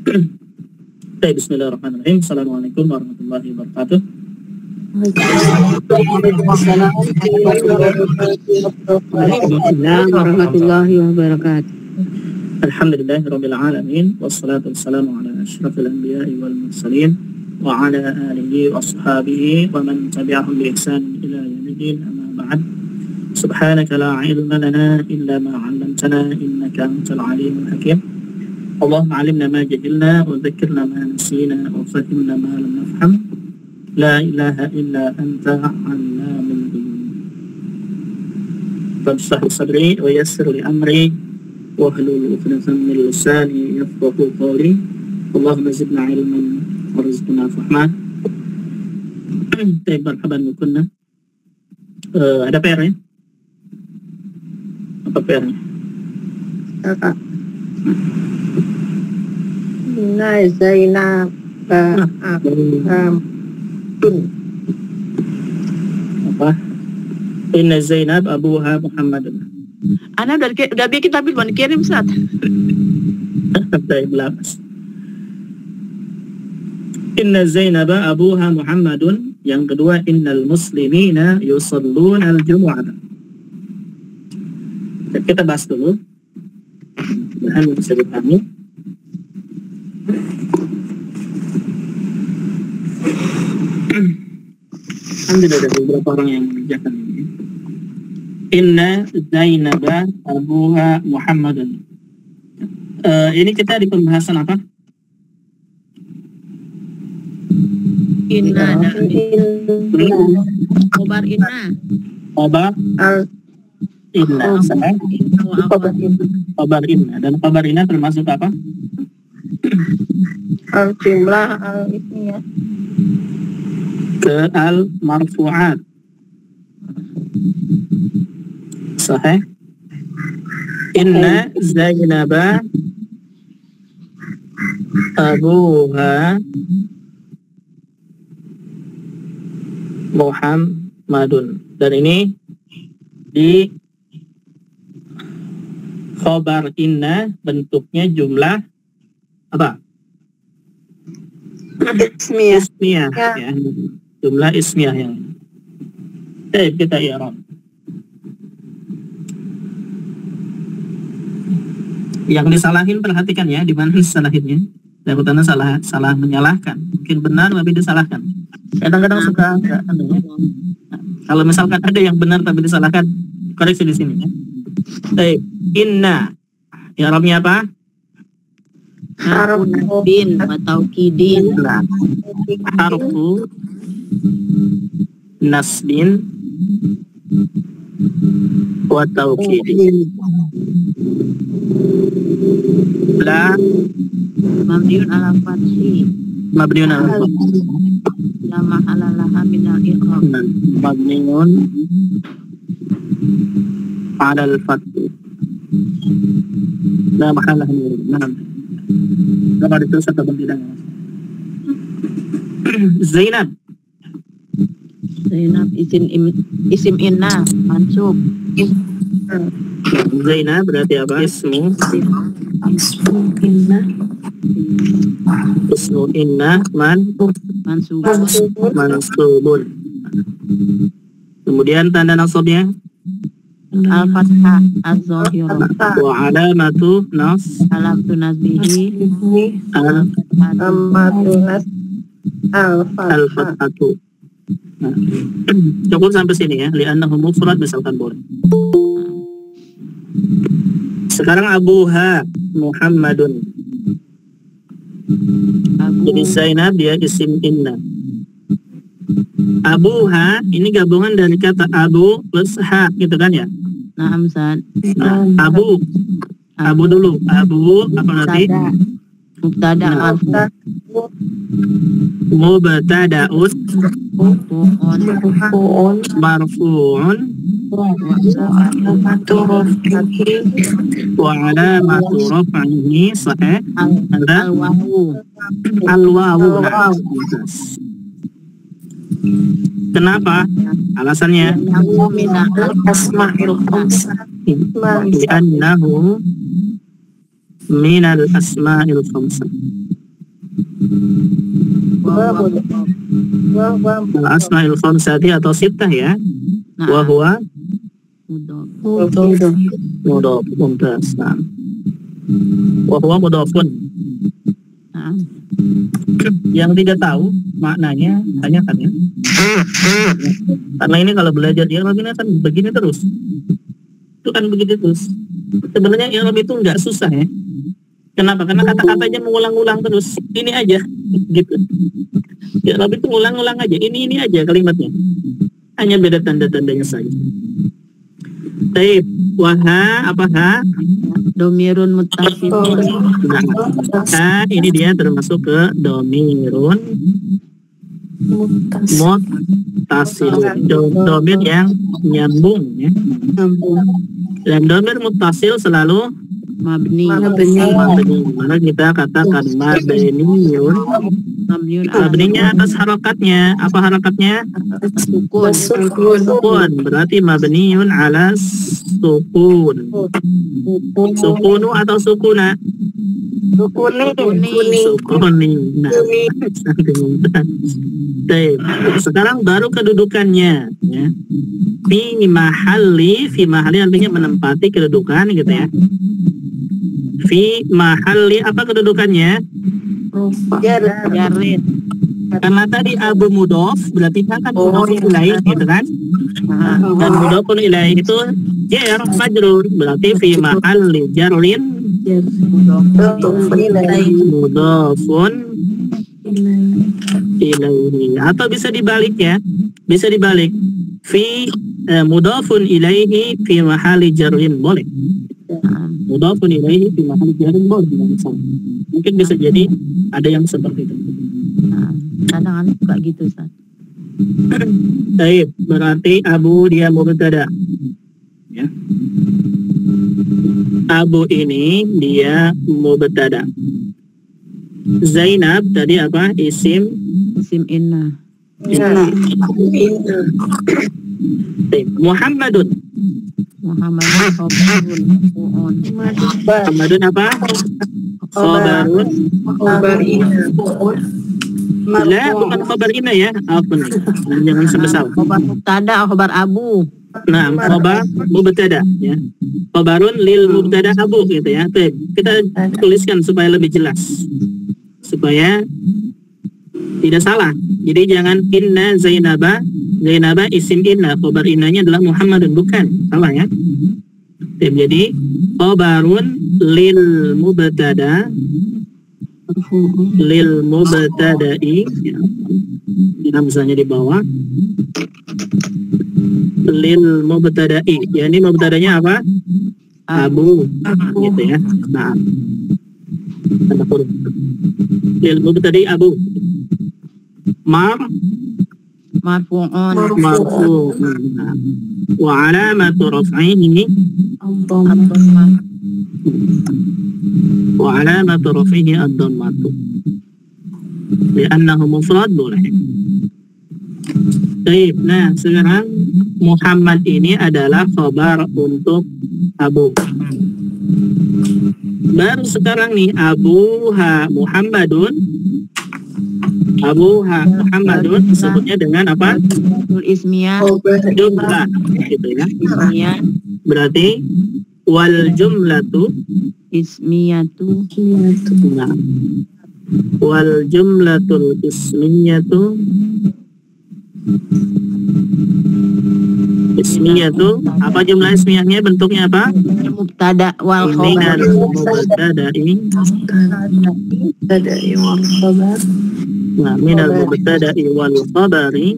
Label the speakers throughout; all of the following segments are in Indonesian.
Speaker 1: Bismillahirrahmanirrahim. Assalamualaikum warahmatullahi wabarakatuh.
Speaker 2: Waalaikumsalam warahmatullahi wabarakatuh.
Speaker 1: Alhamdulillahirabbil alamin wassalatu wassalamu ala asyrafil anbiya'i wal mursalin wa ala alihi washabihi wa man tabi'ahum bi ihsan ila yaumil amma ba'd. Subhanaka la ilma lana illa ma 'allamtana innaka antal alimul hakim. Allahumma 'allimna ma jahilna wa dhakkirna ma nasina wa fahimna ma lam nafham. La ilaha illa anta 'allamul ghuyub. Rabbi sadri wa yassir li amri wahlul 'uqdatam min lisani yafqahu qawli. Allahumma zidna 'ilman warzuqna fahma. Baik, marhaban bikunna. Ada PR ya? Apa PR-nya?
Speaker 2: Kakak. Inna Zainab
Speaker 1: apa? Inna Zainab abuha Muhammadun.
Speaker 3: Ana udah bikin tapi belum dikirim, Ustaz.
Speaker 1: Baik, lapas. Inna Zainab abuha Muhammadun. Yang kedua, innal muslimina yusalluna al-jumu'ah. Kita bahas dulu. Bahan bisa dipahami. Alhamdulillah ada beberapa orang yang mengerjakan ini. Inna Zainaba abuha Muhammadun. Ini kita di pembahasan apa?
Speaker 3: Inna Khobar inna.
Speaker 1: Khobar inna. Khobar inna. Dan khobar inna termasuk apa?
Speaker 2: Al-jumlah al-ismiyah.
Speaker 1: Ke al-marfu'at. Sahih. Inna Zainaba abuha Muhammadun. Dan ini di khobar inna bentuknya jumlah apa? Ismiyah. Ya. Jumlah ismiyah yang kita i'rab. Yang disalahin perhatikan ya, di mana disalahinnya. Dan pertama salah menyalahkan. Mungkin benar tapi disalahkan. Kadang-kadang suka enggak. Kalau misalkan ada yang benar tapi disalahkan, koreksi di sini ya. Inna. I'rabnya apa?
Speaker 3: Harfun atau kidin.
Speaker 1: Harfu nasbin wa taukidin. La
Speaker 3: Mabniun ala fathi.
Speaker 1: Mabniun ala fathi.
Speaker 3: La mahala laha min al-i'rab.
Speaker 1: Mabniun ala al-fathi. La mahala min al-i'rab. Apa ditulis atau tidak? Zainab.
Speaker 3: Zainab isim inna mansub.
Speaker 1: Zainab berarti apa? Ismu inna mansubun. Kemudian tanda nasabnya
Speaker 3: Al-fathah az-zahirah.
Speaker 1: Wa alamatu
Speaker 3: nasbihi
Speaker 1: al-fathatu. Nah, cukup sampai sini ya. Li'annahu mufrad misalkan boleh. Sekarang abuha Muhammadun. Jadi Zainab dia isim inna. Abuha ini gabungan dari kata abu plus ha gitu kan ya?
Speaker 3: Naam, Ustaz.
Speaker 1: Nah, abu dulu. Abu apa nanti?
Speaker 3: Mubtada
Speaker 1: Mubtada'un marfu'un wa alamatu raf'ihi sahih al-wawu. Kenapa? Alasannya li'annahu minal asma'il khamsah. Al-asma'il khamsati atau sittah ya. Wa
Speaker 3: Nah,
Speaker 1: huwa
Speaker 3: mudhaf.
Speaker 1: mudhaf. Mumtaz. Nah. Wa huwa mudhafun.
Speaker 3: Nah,
Speaker 1: Yang tidak tahu maknanya tanyakan ya. Karena ini kalau belajar i'rab ini kan begini terus. Itu kan begitu terus. Sebenarnya i'rab itu nggak susah ya. Kenapa? Karena kata-katanya mengulang-ulang terus. Ini aja gitu. I'rab itu ngulang-ulang aja. Ini aja kalimatnya. Hanya beda tanda-tandanya saja. Taib. Waha apa ha?
Speaker 3: domirun muttasilun.
Speaker 1: Nah, ini dia termasuk ke domirun muttasil. Domir yang nyambung ya. Dan domir muttasil selalu
Speaker 3: Mabni.
Speaker 1: mabni. Maka kita katakan mabniun. Mabninya atas harakatnya. Apa harakatnya?
Speaker 3: Sukun.
Speaker 1: Sukun. Berarti mabniun ala sukun. Sukunu atau sukuna? Sukuni. Nah, baik. Sekarang baru kedudukannya ya. Fi mahalli artinya menempati kedudukan gitu ya. Fi mahalli apa kedudukannya?
Speaker 3: Jarin.
Speaker 1: Karena tadi abu mudhof berarti kan mudhofun ilaih gitu kan? Dan mudhofun ilaih itu jar majrur berarti fi mahalli jarrin mudhofun ilaihi. Atau bisa dibalik ya. Bisa dibalik. Fi mudhofun ilaihi fi mahalli jarrin boleh. Mudhafun ilaihi fi mahalli jarrin boleh. Mungkin bisa jadi ada yang seperti itu.
Speaker 3: Kadang suka gitu, Ustaz.
Speaker 1: Baik, berarti Abu dia mubtada. Ya. Abu ini dia mubtada. Zainab tadi apa? Isim
Speaker 3: Inna.
Speaker 1: Baik. Muhammadun. Muhammadun apa? Khabarun. La, bukan khabar ina ya. Apa nih? Jangan sebesar.
Speaker 3: Khobar mubtada, khobar abu.
Speaker 1: Nah, khabar mubtada ya. Khabarun lil mubtada abu gitu ya. Baik, kita tuliskan supaya lebih jelas. Supaya tidak salah. Jadi jangan inna Zainaba isim inna, khabar innanya adalah Muhammadun, bukan. Salah ya. Baik, jadi khabarun lil mubtada mubtada'i ya. Misalnya di bawah lil mubtada'i, ya ini mubtadanya apa? Abu gitu ya. Nah, tanda kurung lil mubtada'i Abu
Speaker 3: Marfu'un.
Speaker 1: Nah. Wa alamatu raf'ihi wa alamatu raf'ihi ad-dhammatu li'annahu mufrad boleh. Baik, nah sekarang Muhammad ini adalah khabar untuk Abu. Baru sekarang nih Abuha Muhammadun disebutnya dengan apa?
Speaker 3: Ismiyah.
Speaker 1: Jumlah gitu ya.
Speaker 3: Ismiyah.
Speaker 1: Berarti wal jumlatu
Speaker 3: Ismiyatu.
Speaker 1: nah, wal jumlatul ismiyatu apa jumlah ismiyahnya, bentuknya apa?
Speaker 3: Mubtada wal khobar.
Speaker 1: Nah, minal mubtada'i wal khabari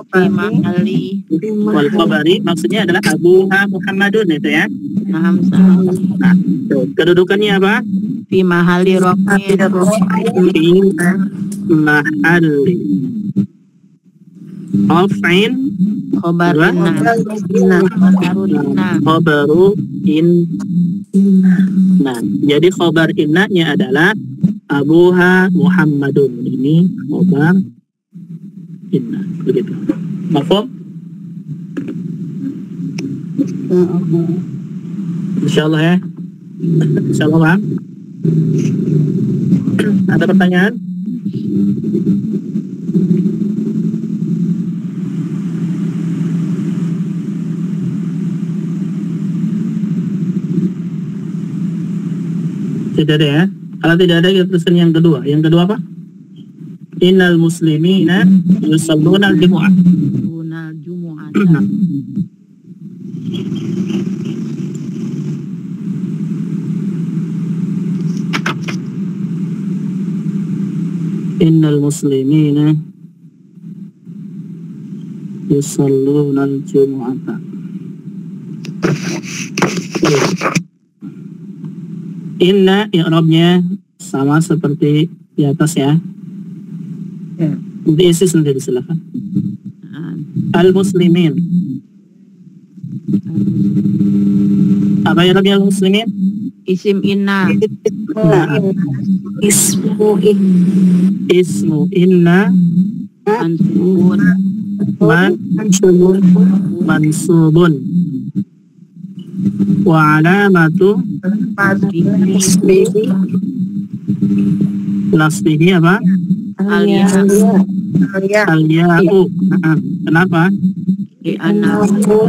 Speaker 3: Fi mahalli.
Speaker 1: wal khabari maksudnya adalah Abuha Muhammadun itu ya.
Speaker 3: Nah,
Speaker 1: Tuh, kedudukannya apa?
Speaker 3: fi mahalli raf'in.
Speaker 1: Fi mahalli raf'in
Speaker 3: Khobar inna.
Speaker 1: khabaru inna. Nah, jadi khabar innanya adalah Abuha Muhammadun, ini khabar inna, begitu. Mafhum? Insyaallah ya. Insyaallah paham. Ada pertanyaan? Tidak ada ya. Kalau tidak ada, kita tuliskan yang kedua. Yang kedua apa? Innal muslimina yusalluna al-jumu'ah.
Speaker 3: Sunal Jumu'ata.
Speaker 1: Innal muslimina yusalluna al-jumu'ata. Inna i'rabnya sama seperti di atas ya. Diisi sendiri silakan. Al-muslimin. Apa i'rabnya al-muslimin?
Speaker 3: Isim inna.
Speaker 1: Ismu inna mansubun wa alamatu nasbihi apa? Al-ya'u. Kenapa? Li'annahu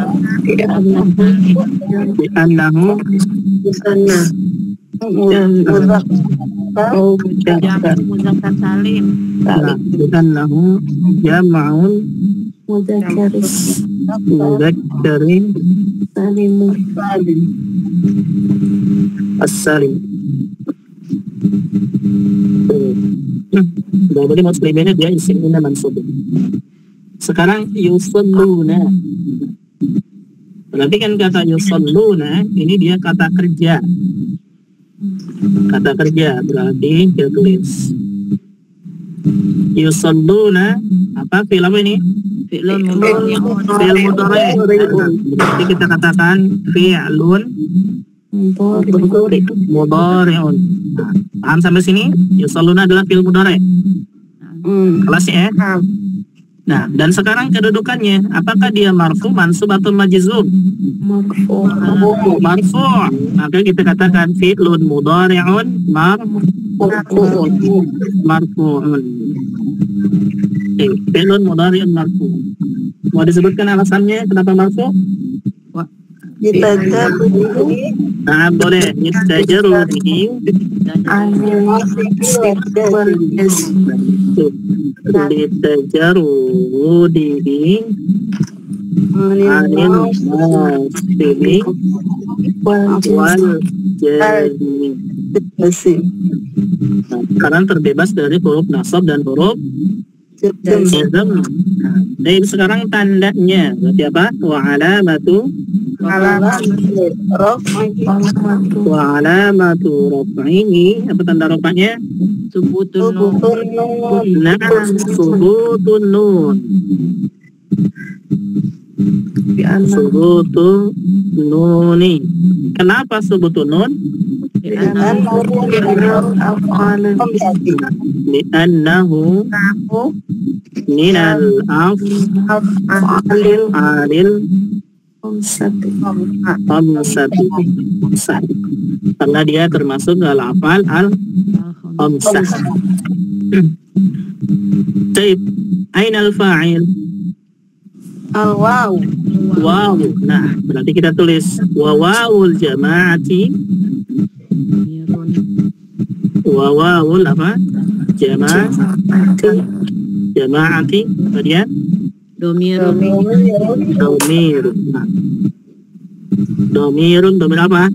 Speaker 3: Jamak muzakkar salim.
Speaker 1: li'annahu jam'un mudzakkarin as-salim. Berarti musliminnya dia isimnya mansub. Sekarang yusalluna. Berarti kan kata yusalluna ini dia kata kerja. Kata kerja berarti dia tulis yusalluna apa fi'il apa ini?
Speaker 3: Fi'lun mudhari'un.
Speaker 1: Fi'il mudhari'. Berarti kita katakan fi'lun mudhari'un. Nah, paham sampai sini? Yusalluna adalah fi'il mudhari'. Kelas ya? Nah, dan sekarang kedudukannya, apakah dia marfu, mansub atau majzum? Marfu. Maka kita katakan fi'lun mudhari'un marfu'un. Fi'lun mudhari'un marfu'. Mau disebutkan alasannya kenapa marfu'? Nah, boleh. Yutajaru bihi litajaru dihi anil nasbihi wal jazmi. Karena terbebas dari huruf nasab dan huruf jazm. Jadi sekarang tandanya berarti apa? Wa alamatu raf'ihi. Apa tanda rafa'nya?
Speaker 3: Subutun nun.
Speaker 1: Nah, subutun nun. Subutun nuni. Kenapa subutun nun? Li'annahu minal af'alil khamsati. Karena dia termasuk dalam af'al al-khamsah. Taib, aina al-fa'il?
Speaker 2: Wow.
Speaker 1: Waw. Nah, berarti kita tulis wawawul jama'ati. Wawawul apa? Jama'ati. Kemudian
Speaker 3: Domirun.
Speaker 1: Nah. Domir apa?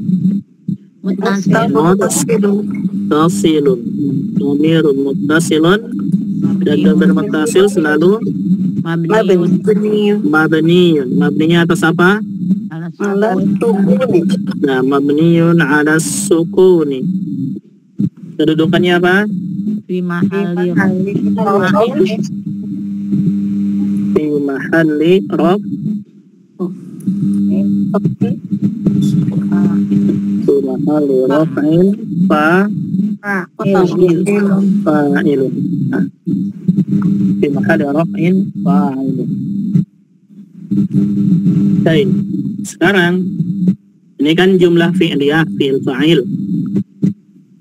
Speaker 3: Muttasilun.
Speaker 1: Muttasilun. Domirun muttasilun. Dan domir muttasil selalu
Speaker 3: Mabniun.
Speaker 1: mabniyun. Mabninya atas apa? Nah, mabniyun ala sukuni. Kedudukannya apa?
Speaker 3: Fi mahalli
Speaker 1: Fi mahalli raf. Fi mahalli raf'in fa'ilun. Nah, fi mahalli raf'in fa'ilun. Baik. Sekarang ini kan jumlah fi'liyah, fi'il fa'il.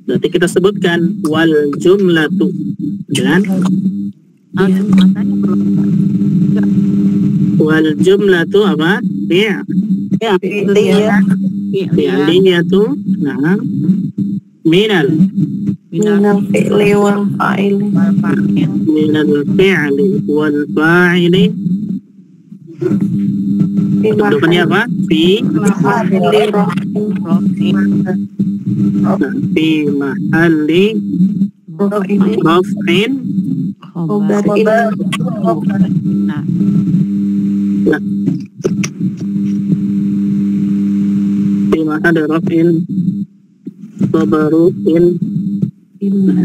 Speaker 1: Berarti kita sebutkan wal jumlatu. Dan
Speaker 3: Al-Jum'atanya belum.
Speaker 1: wal jumlatu apa? Fi'liyatu nah minal
Speaker 2: Minal fi'li wal fa'ili.
Speaker 1: minal fi'li wal fa'ili. Kedudukannya apa? Fi mahalli raf'in
Speaker 3: Khobar. Nah,
Speaker 1: fi mahalli raf'in khabaru'in.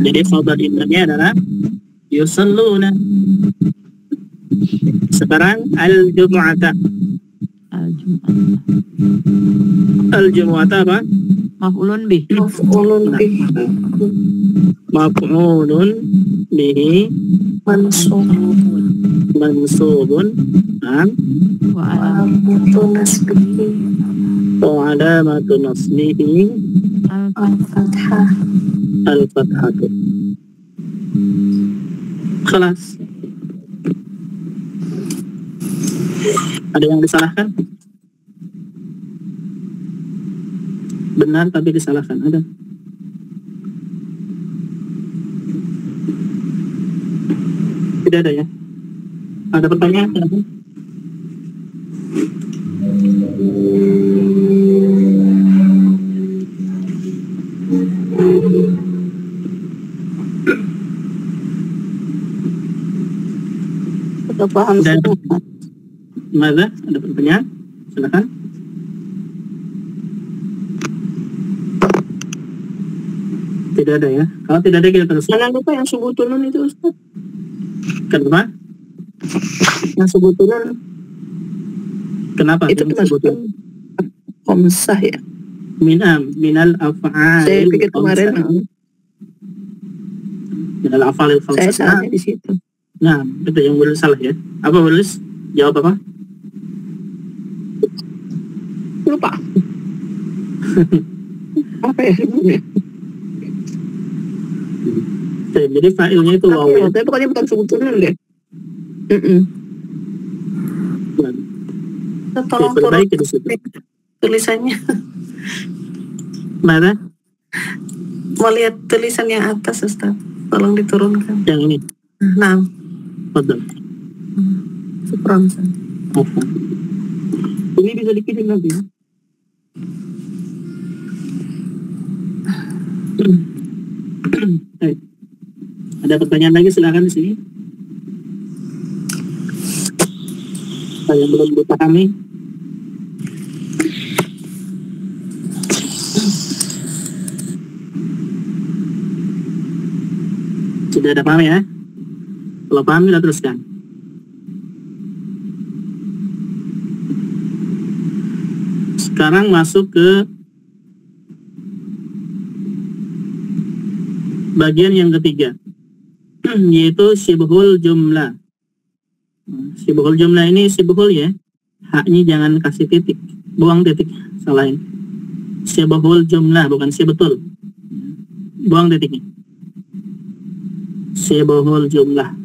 Speaker 1: Jadi khabar innanya adalah yusalluna. Sekarang al-jum'ata.
Speaker 3: Al-Jum'at.
Speaker 1: Al-jum'ata apa?
Speaker 3: Maf'ulun bih.
Speaker 2: Maf'ulun bih.
Speaker 1: Maf'ulun bihi mansubun
Speaker 3: Wa alam
Speaker 2: Alamatu nasbihi
Speaker 1: wa alamatu nasbihi
Speaker 2: al-fathah.
Speaker 1: al-fathatu. Kelas. Ada yang disalahkan? Benar tapi disalahkan, ada? Tidak ada ya? Ada pertanyaan? Silakan.
Speaker 2: Sudah paham
Speaker 1: Dan-
Speaker 2: semua.
Speaker 1: Mana? Ada pertanyaan? Silakan. Tidak ada ya? Kalau tidak ada kita terus.
Speaker 2: Jangan lupa yang subutunun itu Ustaz.
Speaker 1: Kenapa?
Speaker 2: Yang subutunun
Speaker 1: Kenapa?
Speaker 2: itu
Speaker 1: Yang
Speaker 2: dimasukkan
Speaker 1: disebut
Speaker 2: komsah ya.
Speaker 1: minal af'al.
Speaker 2: Saya pikir kemarin
Speaker 1: minal af'alil
Speaker 2: saya
Speaker 1: khamsah.
Speaker 2: salahnya di situ.
Speaker 1: Nah, itu yang boleh salah ya. Apa boleh? Jawab apa?
Speaker 2: Lupa. Apa ya sebelumnya?
Speaker 1: Oke, jadi fa'ilnya itu waw ya.
Speaker 2: Tapi pokoknya bukan subutunun deh.
Speaker 1: Nah,
Speaker 2: Tolong
Speaker 1: perbaiki di situ.
Speaker 2: tulisannya.
Speaker 1: Mana?
Speaker 2: Mau lihat tulisan yang atas Ustaz. Tolong diturunkan.
Speaker 1: Yang ini.
Speaker 2: Nah,
Speaker 1: Betul.
Speaker 2: syukran Ustaz.
Speaker 1: Apa? Ini bisa dikirim nanti. Baik. Ada pertanyaan lagi, silakan di sini. Saya belum dipahami. Sudah ada paham ya? Kalau paham kita teruskan. Sekarang masuk ke bagian yang ketiga, yaitu syibhul jumlah. Syibhul jumlah ini syibhul ya, haknya jangan kasih titik, buang titik, salahin. Syibhul jumlah bukan syibtul, buang titiknya. Syibhul jumlah.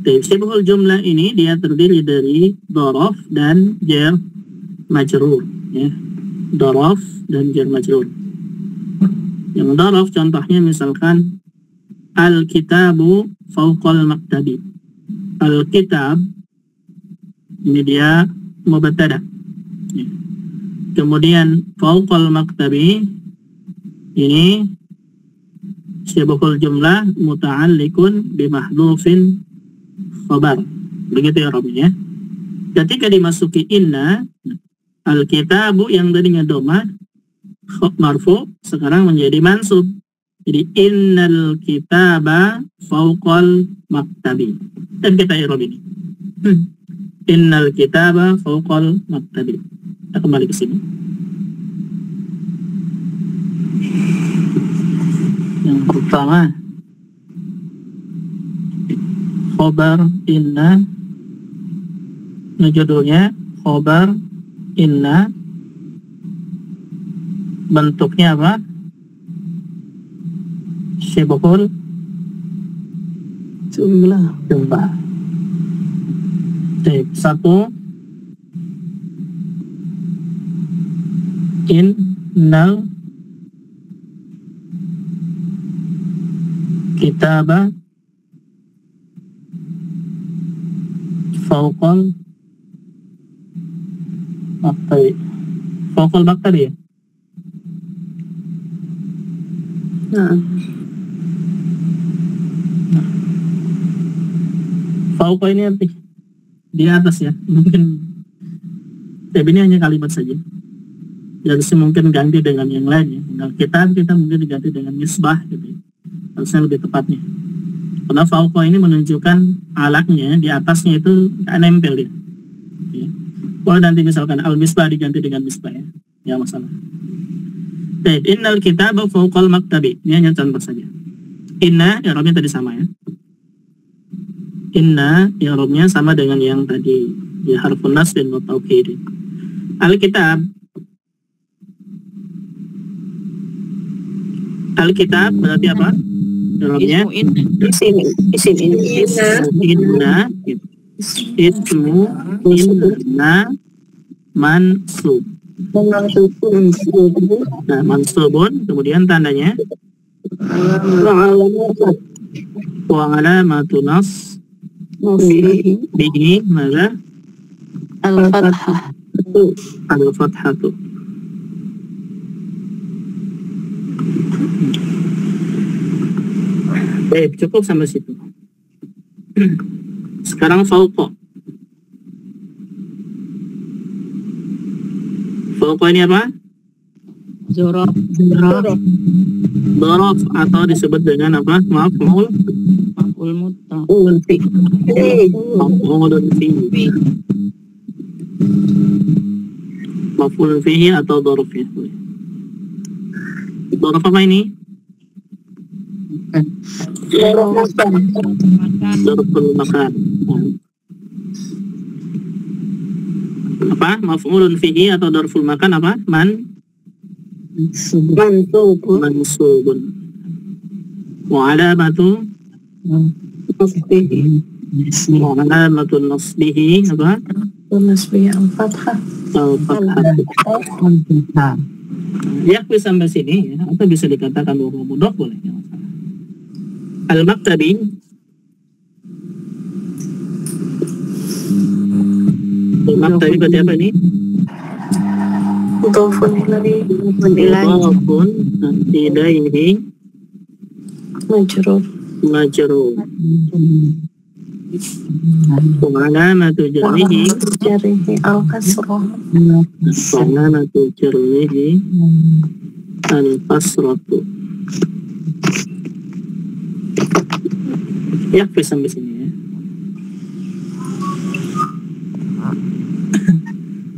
Speaker 1: Syibhul jumlah ini dia terdiri dari dhorof dan jar majrur, ya. Dhorof dan jar majrur. Yang dhorof contohnya misalkan al-kitabu fauqal maktabi. Al-kitab ini dia mubtada. Ya. Kemudian fauqal maktabi ini syibhul jumlah muta'alliqun bimahdhufin khabar. Begitu ya Robi ya. Ketika dimasuki inna, al-kitabu yang tadinya dhamma marfu sekarang menjadi mansub. Jadi innal kitaba fauqal maktabi. Dan kita i'rab ini. Innal kitaba fauqal maktabi. Kita kembali ke sini. Yang pertama khobar inna, ini judulnya khobar inna, bentuknya apa? Syibhul
Speaker 2: Jumlah.
Speaker 1: Baik, satu. Innal kitaba fawqal maktabi. Fawqal maktabi ya?
Speaker 2: Nah,
Speaker 1: Fawqa ini arti di atas ya, mungkin tapi ini hanya kalimat saja. Jadi mungkin ganti dengan yang lain ya. Nah, kita mungkin diganti dengan misbah gitu ya. Harusnya lebih tepatnya. Karena fauqa ini menunjukkan alatnya di atasnya itu nggak nempel dia. Ya. Kalau nanti misalkan al-misbah diganti dengan misbah ya, ya masalah. Baik, innal kitaba fauqal maktabi. Ini hanya contoh saja. Inna, i'rabnya tadi sama ya. Inna, i'rabnya sama dengan yang tadi ya, harfun nasb dan taukid. Al-kitab, Alkitab berarti apa? Dalamnya inna ismu inna mansub. Nah, mansubun kemudian tandanya wa alamatu nas bihi maka
Speaker 2: al-fathah.
Speaker 1: al-fathatu. Baik, cukup sampai situ. Sekarang fauqa. Fauqa ini apa?
Speaker 3: Zorof.
Speaker 1: Dhorof atau disebut dengan apa? Maf'ul
Speaker 3: Mutlaq.
Speaker 1: Maf'ulun fihi. Maf'ulun fihi atau dhorof ya. Dhorof apa ini? Dzarful makan. Apa? Maf'ulun fihi atau dzarful makan apa? Mansubun. Wa alamatu nasbihi apa?
Speaker 2: Al-fathah.
Speaker 1: Al-fathah. Ya, sampai sini ya, atau bisa dikatakan bahwa mudhaf boleh ya. Al-maktabi Al-maktabi berarti apa ini?
Speaker 2: Mudhafun
Speaker 1: ilaihi
Speaker 2: majrur.
Speaker 1: Wa alamatu jarrihi
Speaker 2: al-kasrah.
Speaker 1: al-kasratu. Ya, sampai sini ya.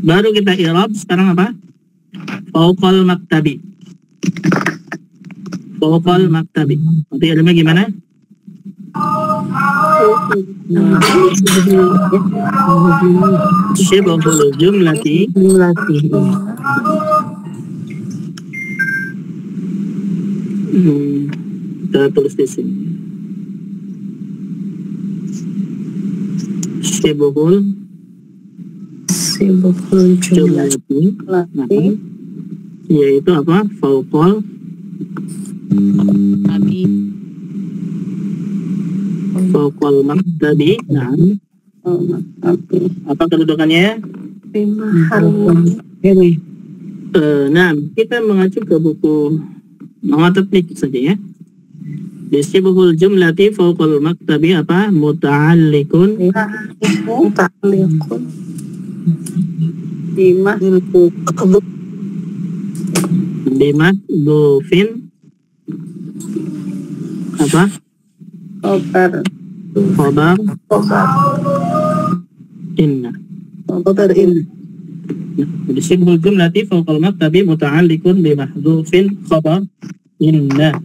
Speaker 1: Baru kita i'rab sekarang apa? Fauqal maktabi. Fauqal maktabi. Nanti ilmunya gimana? Syibhul jumlati. Kita tulis di sini. Syibhul jumlati, yaitu apa? Fauqal maktabi. Nah, apa kedudukannya? Nah, kita mengacu ke buku Mawatatnik saja ya. Syibhul jumlati fauqal maktabi apa? Muta'alliqun bimahdhufin apa? Khabar inna. Jadi syibhul jumlati fauqal maktabi muta'alliqun bimahdhufin khabar inna.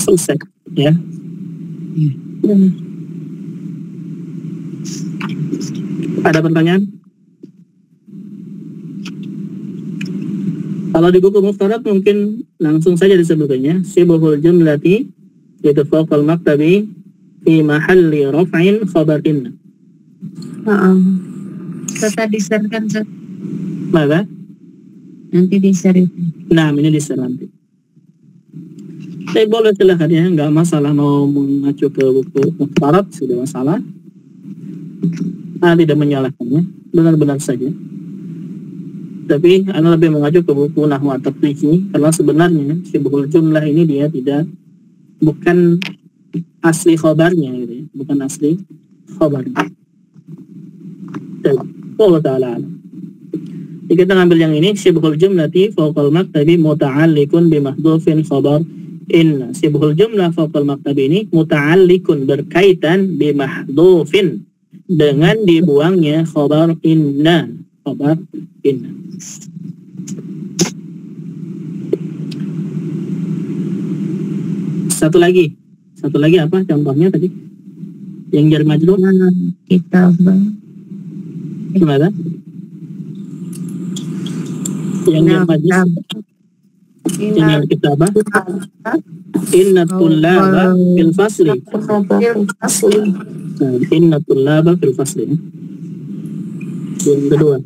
Speaker 1: Selesai ya. Ada pertanyaan? Kalau di buku Muftarat mungkin langsung saja disebutkannya sibhul jumlati yaitu fawqal maktabi fi mahalli raf'in khabar inna.
Speaker 3: Serta diserkan
Speaker 1: Maka
Speaker 3: nanti diser itu.
Speaker 1: nah ini di nanti. Tapi boleh silahkan ya, nggak masalah mau mengacu ke buku Muftarat, tidak masalah. Tidak menyalahkannya, benar-benar saja. Tapi Anda lebih mengacu ke buku Nahwu at-Tatbiqi karena sebenarnya sibhul jumlah ini dia bukan asli khobarnya gitu ya, bukan asli khobarnya. Allah Ta'ala alam. Jadi kita ngambil yang ini sibhul jumlati fawqal maktabi muta'alliqun bimahdhufin khabar inna. Sibhul jumlah fawqal maktabi ini muta'alliqun berkaitan bimahdhufin dengan dibuangnya khabar inna. Khabar inna. Satu lagi apa contohnya tadi? Yang jar majrur?
Speaker 3: Kitab.
Speaker 1: Gimana? Yang jar majrur? Yang kita apa? Inna tullaba fil fasli. Inna tullaba fil fasli. Yang kedua.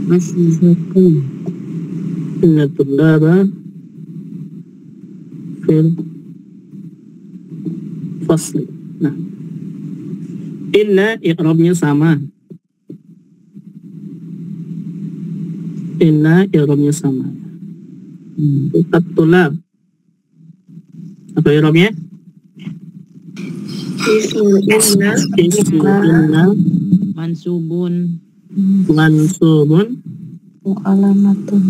Speaker 3: Masih hukum.
Speaker 1: Inna tullaba fil fasli. Nah, inna i'rabnya sama. Inna i'rabnya sama. At-tulab. Apa i'rabnya? Inna
Speaker 3: Mansubun.
Speaker 1: mansubun
Speaker 2: wa alamatun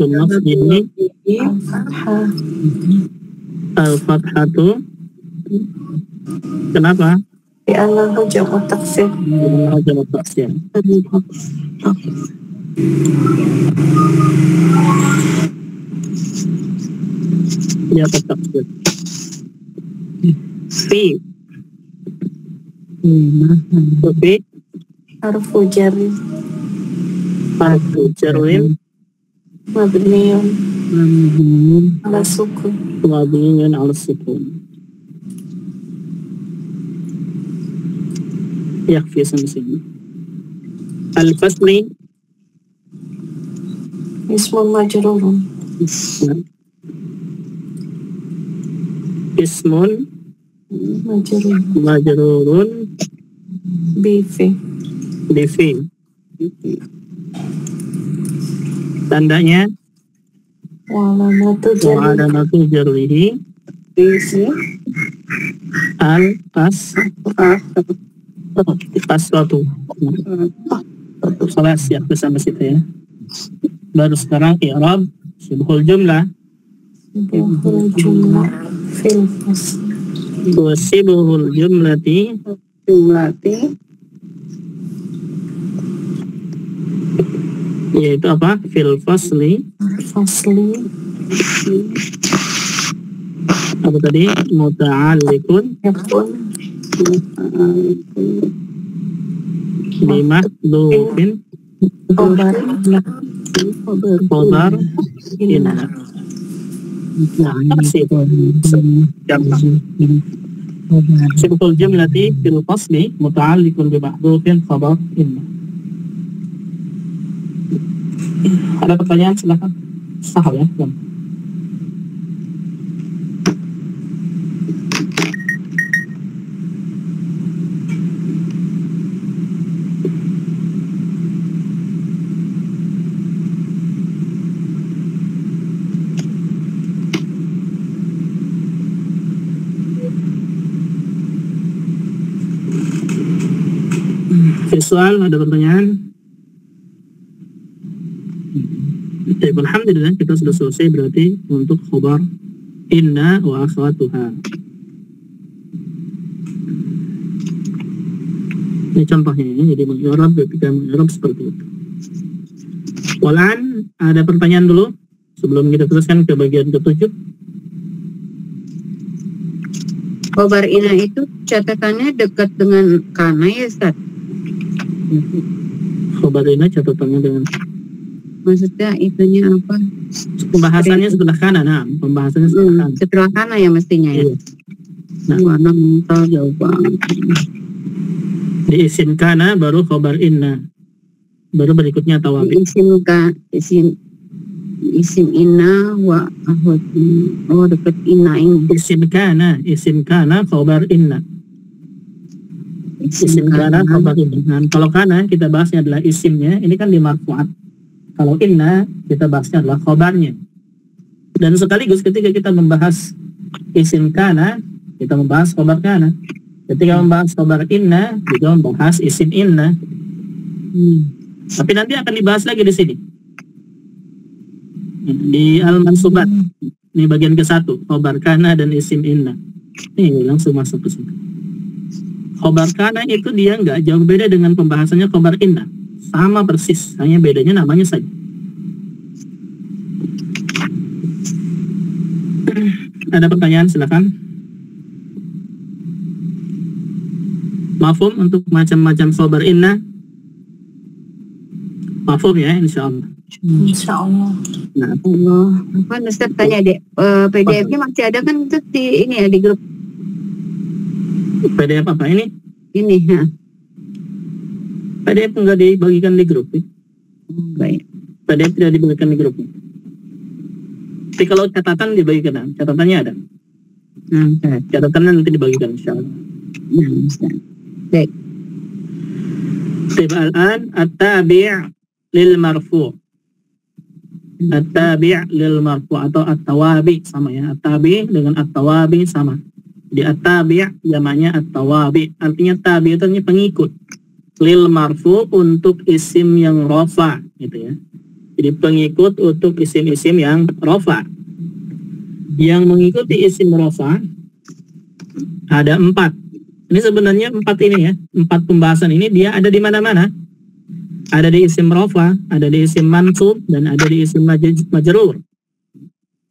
Speaker 2: nasbihi
Speaker 1: al-fathatu. Kenapa?
Speaker 2: di annahu jam'u taksir.
Speaker 1: Jamak taksir. Ya, taksir. Fi
Speaker 2: Harfu jarri
Speaker 1: harfu jarrin
Speaker 2: mabniyun ala sukun.
Speaker 1: mabniyun ala sukun. Yakfi sampai sini. Al-fasli
Speaker 2: Ismun majrurun
Speaker 1: ismun majrurun
Speaker 2: bifi
Speaker 1: bifi. Tandanya
Speaker 2: wa alamatu
Speaker 1: wa
Speaker 2: jarri
Speaker 1: alamatu jarrihi
Speaker 2: bifi
Speaker 1: al-kasratu. Kelas ya bersama situ ya. Baru sekarang i'rab sibhul jumlah.
Speaker 2: sibhul jumlah fil fasl
Speaker 1: Wa sibhul jumlati yaitu apa? Fil fasli. Apa tadi? Muta'alliqun
Speaker 2: yakun
Speaker 1: bimahdhufin
Speaker 2: khabar
Speaker 1: khabar inna. Taksir. Jamak. Sibhul jumlati fil fasli muta'alliqun bimahdhufin khabar inna. Ada pertanyaan silakan. Sahal ya. Soal, ada pertanyaan? Alhamdulillah kita sudah selesai berarti untuk khabar inna wa akhwatuha. Ini contohnya ya, jadi mengi'rab ketika mengi'rab seperti itu. Walan, ada pertanyaan dulu sebelum kita teruskan ke bagian ke-7.
Speaker 3: khobar ina itu catatannya dekat dengan kana ya Ustaz?
Speaker 1: Khobar inna catatannya dengan
Speaker 3: Maksudnya itunya apa?
Speaker 1: pembahasannya sebelah kanan. Nah, pembahasannya sebelah kanan.
Speaker 3: Setelah kana ya mestinya ya.
Speaker 1: Iya. Nah.
Speaker 3: Warna mental jauh banget.
Speaker 1: Di isim kana baru khobar inna. Baru berikutnya tawabi.
Speaker 3: Isim ina wa ahud. Oh, dekat ina ini.
Speaker 1: Isim kana khobar inna. Isim kana khobar inna. Nah, kalau kana kita bahasnya adalah isimnya, ini kan di marfu'at. Kalau inna kita bahasnya adalah khobarnya. Dan sekaligus ketika kita membahas isim kana, kita membahas khobar kana. Ketika membahas khobar inna, juga membahas isim inna. Tapi nanti akan dibahas lagi di sini. Di al-mansubat. Ini bagian ke-1, khobar kana dan isim inna. Ini langsung masuk ke sini. Khobar kana itu dia nggak jauh beda dengan pembahasannya khobar inna. Sama persis, hanya bedanya namanya saja. Ada pertanyaan, silakan. Mafhum untuk macam-macam khobar inna? Mafhum ya, insyaallah.
Speaker 2: Insyaallah.
Speaker 1: Nah,
Speaker 3: Allah, apa Ustaz tanya dek, PDF-nya masih ada kan Ustaz di ini ya di grup
Speaker 1: PDF apa ini?
Speaker 3: ini ya.
Speaker 1: PDF nggak dibagikan di grup.
Speaker 3: Baik.
Speaker 1: PDF tidak dibagikan di grup. Tapi kalau catatan dibagikan, catatannya ada.
Speaker 3: Ustaz.
Speaker 1: Catatannya nanti dibagikan insyaallah.
Speaker 3: Ustaz. Baik.
Speaker 1: Tiba al-an at-tabi' lil marfu'. At-tabi' lil marfu' atau at-tawabi sama ya. At-tabi' dengan at-tawabi sama. Di at-tabi' namanya at-tawabi. Artinya tabi' itu artinya pengikut. Lil marfu' untuk isim yang rafa gitu ya. Jadi pengikut untuk isim-isim yang rafa. Yang mengikuti isim rafa ada 4. Ini sebenarnya 4 ini ya. 4 pembahasan ini dia ada di mana-mana. Ada di isim rafa, ada di isim mansub, dan ada di isim majrur.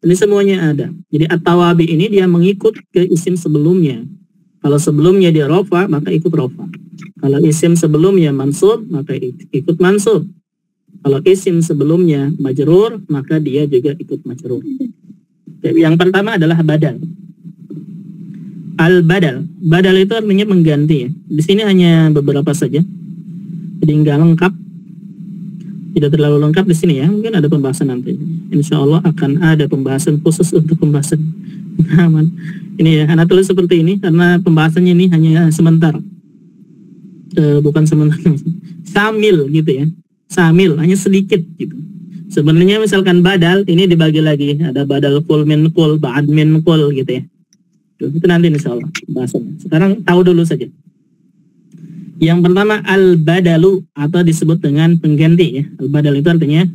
Speaker 1: Ini semuanya ada. Jadi at-tawabi ini dia mengikut ke isim sebelumnya. Kalau sebelumnya dia rafa, maka ikut rafa. Kalau isim sebelumnya mansub, maka ikut mansub. Kalau isim sebelumnya majrur, maka dia juga ikut majrur. Yang pertama adalah badal. Al-badal. Badal itu artinya mengganti ya. Di sini hanya beberapa saja. Jadi nggak lengkap. Tidak terlalu lengkap di sini ya. Mungkin ada pembahasan nanti. Insya Allah akan ada pembahasan khusus untuk pembahasan aman. Ini ya, anak tulis seperti ini karena pembahasannya ini hanya sebentar. Bukan sebentar. Samil gitu ya. Samil, hanya sedikit gitu. Sebenarnya misalkan badal, ini dibagi lagi. Ada badal kul min kul, ba'ad min kul gitu ya. Itu nanti insya Allah bahasanya. Sekarang tahu dulu saja. Yang pertama al-badalu atau disebut dengan pengganti ya. Al-badal itu artinya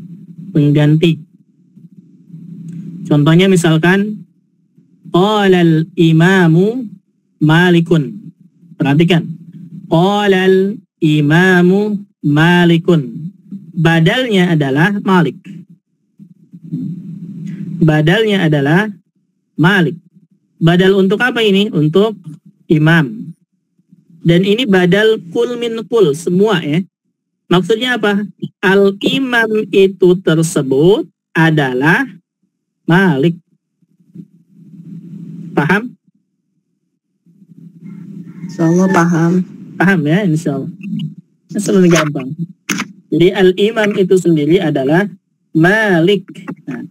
Speaker 1: pengganti. Contohnya misalkan qalal imamu malikun. Perhatikan. Qalal imamu malikun. Badalnya adalah malik. Badalnya adalah malik. Badal untuk apa ini? Untuk imam. Dan ini badal kul min kul semua ya. Maksudnya apa? Al-imam itu tersebut adalah malik. Paham?
Speaker 2: Insyaallah paham.
Speaker 1: Paham ya insyaallah. Selalu gampang. Jadi al-imam itu sendiri adalah malik. Nah,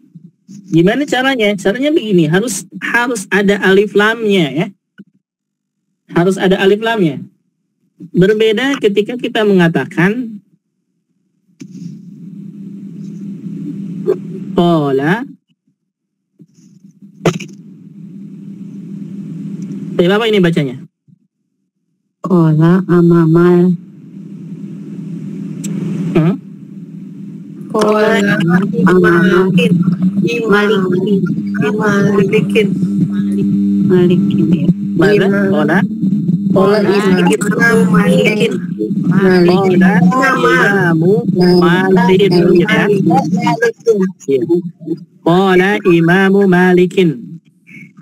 Speaker 1: gimana caranya? Caranya begini, harus ada alif lamnya ya. Harus ada alif lamnya. Berbeda ketika kita mengatakan qala. Apa ini bacanya?
Speaker 3: Qala amamal.
Speaker 2: Qala
Speaker 3: Malikin. Malikin ya.
Speaker 1: Mana? Qala.
Speaker 2: Qala imamu malikin.
Speaker 1: Qala imamu malikin gitu ya. Qala imamu malikin.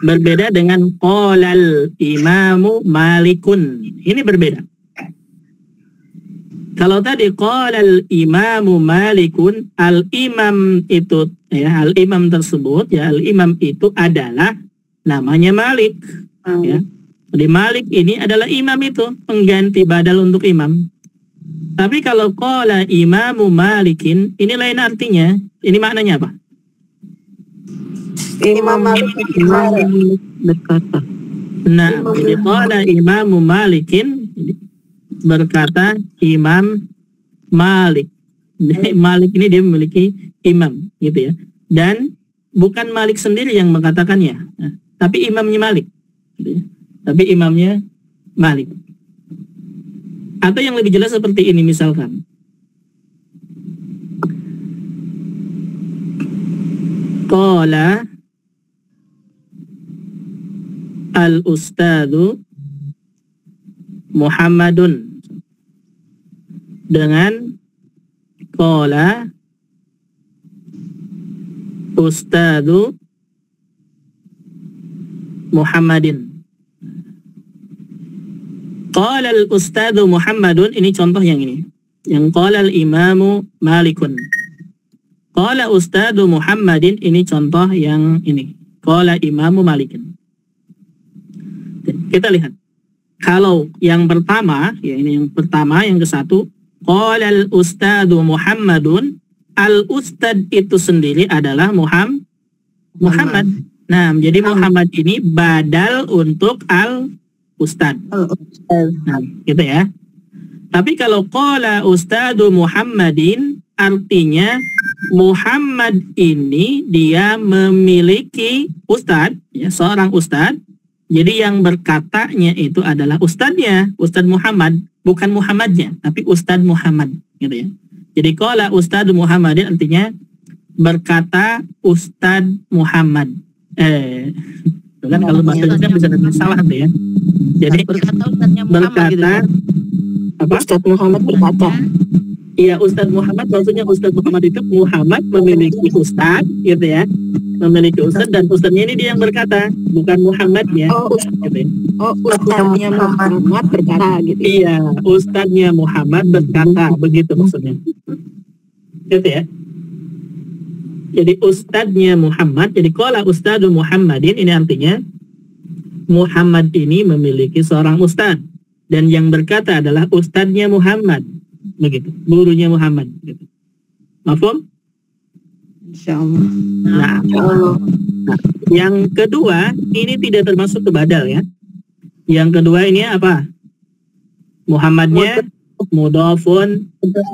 Speaker 1: berbeda dengan qalal imamu malikun. Ini berbeda. Kalau tadi qalal imamu malikun, al-imam itu ya, al-imam tersebut ya, al-imam itu adalah namanya Malik ya. Jadi Malik ini adalah imam itu, pengganti badal untuk imam. Tapi kalau qala imamu Malikin, ini lain artinya. Ini maknanya apa?
Speaker 2: Imam Malik
Speaker 3: berkata.
Speaker 1: Nah, jadi qala imamu Malikin, berkata Imam Malik. Malik ini dia memiliki imam gitu ya. Dan bukan Malik sendiri yang mengatakannya, tapi imamnya Malik gitu ya. Tapi imamnya Malik. Atau yang lebih jelas seperti ini misalkan, qala al-ustadu Muhammadun, dengan qala ustadu Muhammadin. Qala al-ustadu Muhammadun, ini contoh yang ini. Yang qala al-imamu Malikun. Qala ustadu Muhammadin, ini contoh yang ini. Qala imamu Malikin. Kita lihat. Kalau yang pertama, ya ini yang pertama, yang ke satu, qala al-ustadu Muhammadun, al-ustad itu sendiri adalah Muhammad. Nah, jadi Muhammad ini badal untuk al-ustad. Nah, gitu ya. Tapi kalau qala ustadu Muhammadin, artinya Muhammad ini dia memiliki ustad, ya, seorang ustad. Jadi yang berkatanya itu adalah ustadnya, Ustad Muhammad, bukan Muhammadnya, tapi Ustad Muhammad, gitu ya. Jadi qala ustadu Muhammadin artinya berkata Ustad Muhammad. Kan kalau bahasa Indonesia bisa nanti salah tuh ya. Jadi berkata apa?
Speaker 2: Ustadz Muhammad berkata.
Speaker 1: Iya, Ustadz Muhammad, maksudnya Ustadz Muhammad itu Muhammad memiliki ustadz, gitu ya. Memiliki ustadz, dan ustadznya ini dia yang berkata, bukan Muhammadnya. Gitu ya.
Speaker 2: Ustadznya Muhammad berkata gitu.
Speaker 1: Iya, ustadznya Muhammad berkata, begitu maksudnya. Gitu ya. Jadi ustadznya Muhammad, jadi qala ustadu Muhammadin, ini artinya Muhammad ini memiliki seorang ustadz, dan yang berkata adalah ustadznya Muhammad, begitu, gurunya Muhammad, gitu. Mafhum?
Speaker 2: Insyaallah.
Speaker 1: Nah, yang kedua ini tidak termasuk ke badal ya. Yang kedua ini apa? Muhammadnya mudhafun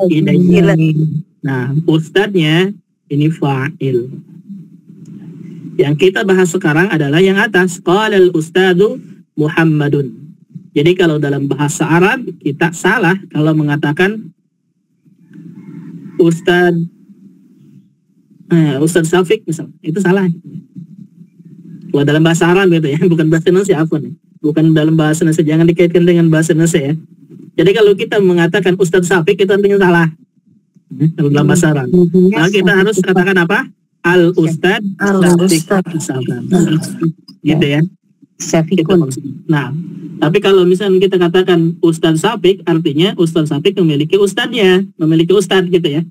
Speaker 1: ilaihi. Nah, ustadznya ini fa'il. Yang kita bahas sekarang adalah yang atas, qala al-ustadu Muhammadun. Jadi kalau dalam bahasa Arab kita salah kalau mengatakan Ustadz Syafiq misal, itu salah. Kalau dalam bahasa Arab gitu ya, bukan bahasa Indonesia, bukan dalam bahasa Indonesia, jangan dikaitkan dengan bahasa Indonesia ya. Jadi kalau kita mengatakan Ustadz Syafiq itu artinya salah kalau dalam bahasa Arab. Nah, kita harus katakan apa? Al-Ustad misalkan. Gitu ya. Syafiqun. Nah, tapi kalau misalnya kita katakan Ustadz Syafiq, artinya Ustadz Syafiq memiliki ustadznya, memiliki ustadz gitu ya.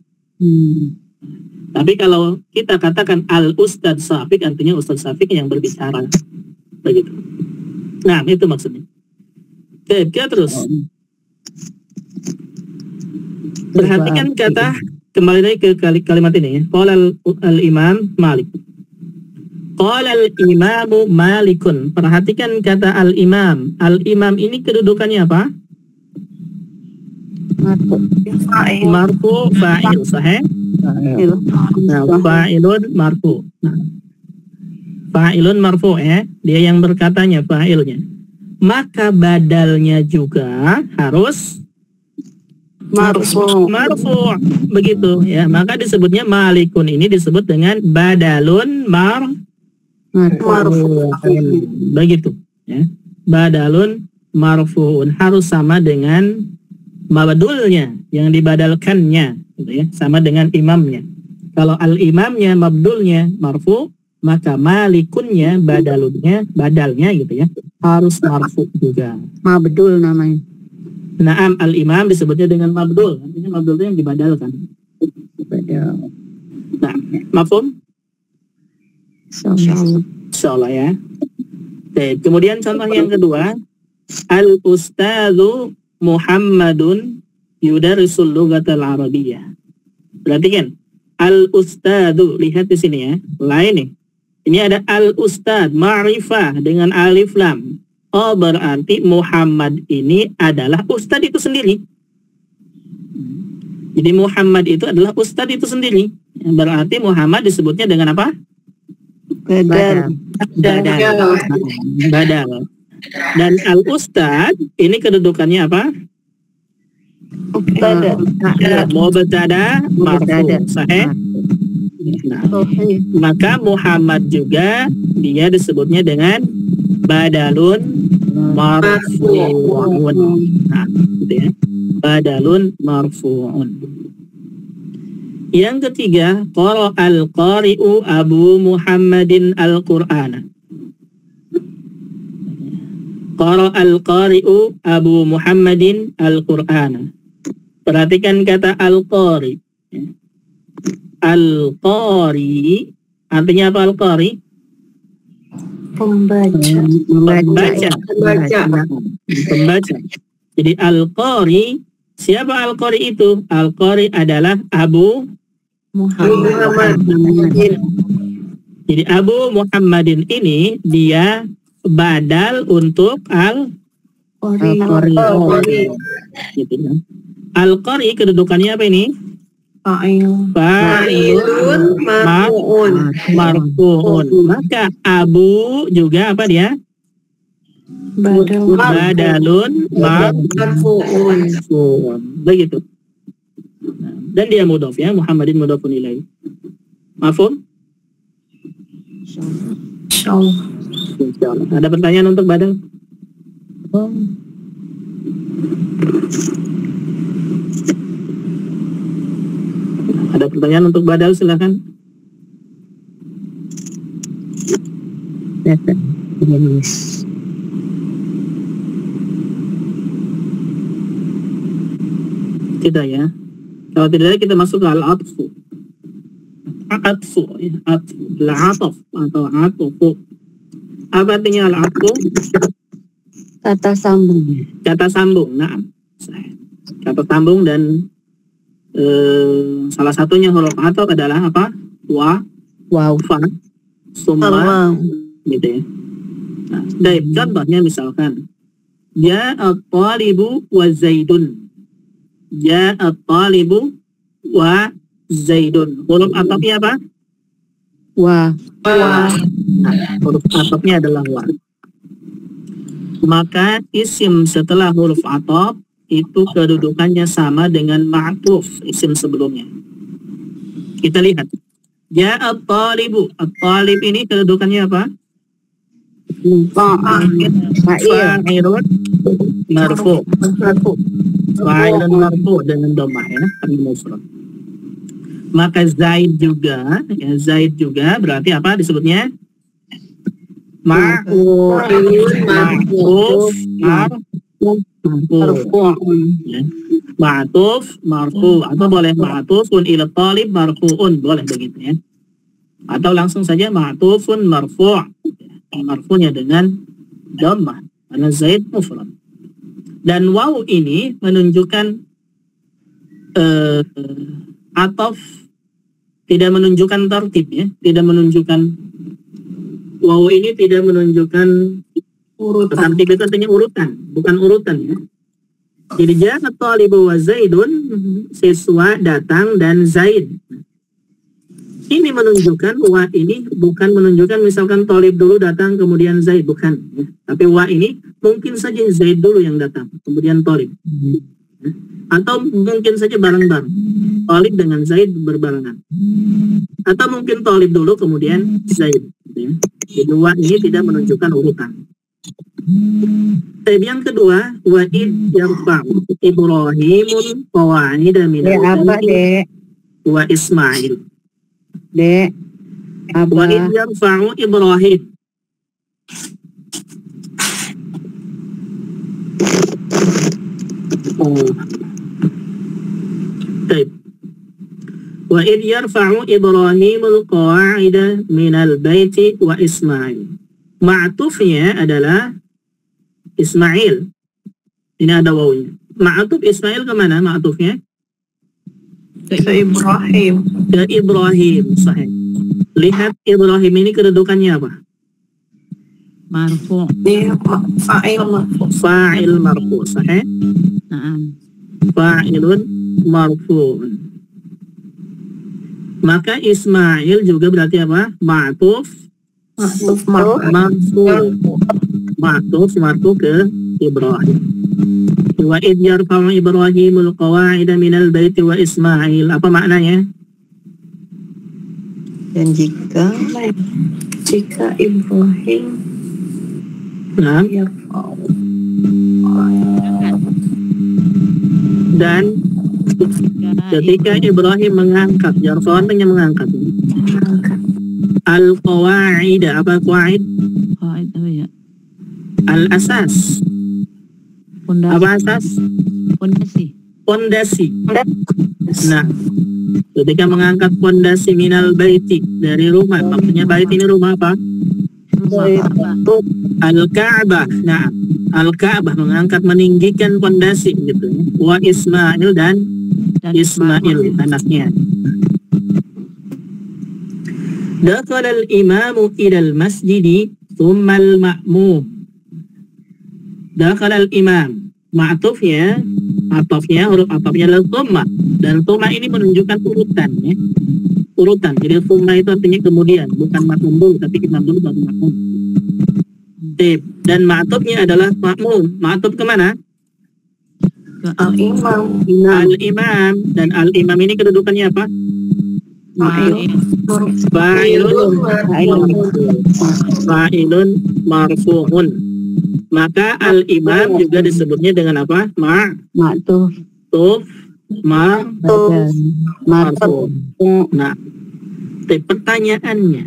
Speaker 1: Tapi kalau kita katakan Al-Ustad Syafiq, artinya Ustadz Syafiq yang berbicara. Begitu. Nah, itu maksudnya. Oke, kita terus. Perhatikan kata, kembali lagi ke kalimat ini ya. Qala al-imam Malik. Qala al-imamu Malikun. Perhatikan kata al-imam. Al-imam ini kedudukannya apa? Marfu fa'il, sahih? Nah, fa'ilun marfu. Nah, fa'ilun marfu ya. Dia yang berkatanya, fa'ilnya. Maka badalnya juga harus marfu, begitu ya. Maka disebutnya Malikun ini disebut dengan badalun marfu, begitu ya. Badalun marfuun harus sama dengan mabdulnya yang dibadalkannya, gitu ya, sama dengan imamnya. Kalau al-imamnya mabdulnya marfu, maka malikunnya, badalnya gitu ya, harus marfu juga.
Speaker 3: Mabdul namanya.
Speaker 1: Naam, al-imam disebutnya dengan mabdul, artinya mabdul itu yang dibadalkan.
Speaker 3: Badal.
Speaker 1: Nah, mafhum?
Speaker 3: Insyaallah.
Speaker 1: Insyaallah ya. Baik, kemudian contoh yang kedua, al-ustadzu Muhammadun yudarrisul lughatal arabiyyah. Perhatikan, al-ustadzu, lihat di sini ya, lain nih. Ini ada al-ustad, ma'rifah dengan alif lam. Oh, berarti Muhammad ini adalah ustad itu sendiri. Jadi Muhammad itu adalah ustad itu sendiri. Berarti Muhammad disebutnya dengan apa?
Speaker 3: Badal.
Speaker 1: Badal. Dan al-ustad ini kedudukannya apa? Mubtada marfu. Sahih. Nah, maka Muhammad juga dia disebutnya dengan badalun marfu'un. Nah, gitu ya. Badalun marfu'un. Yang ketiga, qara al-qari'u Abu Muhammadin al-Qur'ana. Qara al-qari'u Abu Muhammadin al-Qur'ana. Perhatikan kata al-qari. Al-qari artinya apa al-qari?
Speaker 2: Pembaca.
Speaker 1: Jadi al-qari, siapa al-qari itu? Al-qari adalah Abu
Speaker 2: Muhammad.
Speaker 1: Jadi Abu Muhammadin ini dia badal untuk al-qari. Gitu ya. Al-qari kedudukannya apa ini? Fa'ilun marfu'un. Maka Abu juga apa dia? Badalun marfu'un. Begitu. Dan dia mudhaf ya, Muhammadin mudhafun ilaih. Mafhum? Insyaallah. Ada pertanyaan untuk badal? Ada pertanyaan untuk badal, silakan. Tidak ya. Kalau tidak kita masuk ke al-atfu. Atfu, ya. Atfu. Al-ataf atau atufu. Apa artinya al-atfu?
Speaker 3: Kata sambung.
Speaker 1: Kata sambung. Nah, kata sambung dan salah satunya huruf ataf adalah apa? Waw, fa, summa, gitu ya. Nah, dari contohnya misalkan, ja'a at-talibu wa zaidun. Ja'a at-talibu wa zaidun. Huruf atafnya apa?
Speaker 3: Wa.
Speaker 1: Nah, huruf atafnya adalah wa. Maka isim setelah huruf ataf itu kedudukannya sama dengan ma'tuf isim sebelumnya. Kita lihat. Ja'a at-talibu. At-talib ini kedudukannya apa? Fa'ilun marfu. Fa'ilun marfu dengan dhammah ya, karena mufrad. Maka Zaid juga, ya Zaid juga berarti apa disebutnya? Ma'tuf marfu atau boleh ma'tufun ila talib marfu'un, boleh begitu ya. Atau langsung saja ma'tufun marfu', marfu'nya dengan dhammah karena Zaid mufrad. Dan waw ini menunjukkan ataf, tidak menunjukkan tertib ya, tidak menunjukkan, waw ini tidak menunjukkan urutan. Tertib itu artinya urutan, bukan urutan ya. Jadi ja'a at-talibu wa zaidun, siswa datang dan Zaid. Ini menunjukkan wa ini bukan menunjukkan misalkan talib dulu datang kemudian Zaid, bukan ya. Tapi wa ini mungkin saja Zaid dulu yang datang kemudian talib ya. Atau mungkin saja bareng-bareng, talib dengan Zaid berbarengan, atau mungkin talib dulu kemudian Zaid ya. Jadi wa ini tidak menunjukkan urutan. Yang kedua, wa id yarfa'u Ibrahimun qawa'ida minal
Speaker 3: Apa, Dek?
Speaker 1: wa Ismail.
Speaker 3: Dek,
Speaker 1: Wa idh yarfa'u Ibrahim. Baik. Wa idh yarfa'u Ibrahimul qawa'ida minal baiti wa Ismail. Ma'tufnya adalah Ismail. Ini ada wawunya. Ma'tuf Ismail kemana ma'tufnya?
Speaker 2: Ke Ibrahim.
Speaker 1: Ke Ibrahim, sahih. Lihat Ibrahim ini kedudukannya apa?
Speaker 3: Marfu.
Speaker 2: Iya, fa'il marfu.
Speaker 1: Fa'il marfu, sahih.
Speaker 3: Naam.
Speaker 1: Fa'ilun marfu. Maka Ismail juga berarti apa? Ma'tuf marfu ke Ibrahim. Wa idh yarfa'u Ibrahimul qawa'ida minal baiti wa Ismail. Apa maknanya?
Speaker 3: Dan jika
Speaker 2: Ibrahim
Speaker 1: Nah,
Speaker 2: yarfa'u
Speaker 1: dan ketika Ibrahim mengangkat, yarfa'u artinya mengangkat. Al-qawa'ida, apa qawa'id?
Speaker 3: qaid apa ya?
Speaker 1: Al-asas.
Speaker 3: Pondasi.
Speaker 1: Apa asas? Pondasi. Nah, ketika mengangkat pondasi minal baiti dari rumah, maksudnya bait ini rumah apa? Al-Ka'bah. Nah, Al-Ka'bah mengangkat, meninggikan pondasi gitu. Wa Ismail dan Ismail anaknya. Dakhala al-imamu ila al-masjidi thumma al-ma'mum. Dakhala al-imam. Ma'tufnya, huruf atofnya adalah thumma. Dan thumma ini menunjukkan urutan ya. Urutan. Jadi thumma itu artinya kemudian, bukan ma'mum dulu, tapi imam dulu baru ma'mum. Dan ma'tufnya adalah ma'mum. Ma'tuf kemana?
Speaker 2: al-imam.
Speaker 1: Al-imam. Dan al-imam ini kedudukannya apa? Fa'ilun marfu'un. Maka al-imam juga disebutnya dengan apa? Ma'tuf marfu'. Nah, pertanyaannya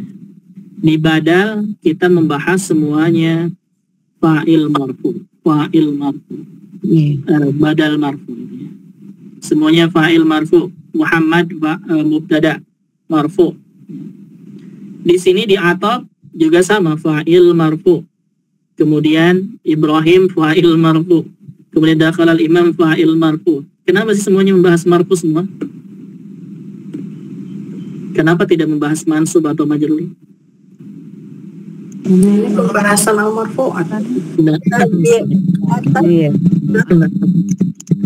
Speaker 1: di badal kita membahas semuanya fa'il marfu. Badal marfu. Semuanya fa'il marfu. Muhammad mubtada marfu. Di sini di ataf juga sama fa'il marfu. Kemudian Ibrahim fa'il marfu. Kemudian dakhala al-imam fa'il marfu. Kenapa sih semuanya membahas marfu semua? Kenapa tidak membahas mansub atau majrur?
Speaker 2: Ini pembahasan al-marfu'at.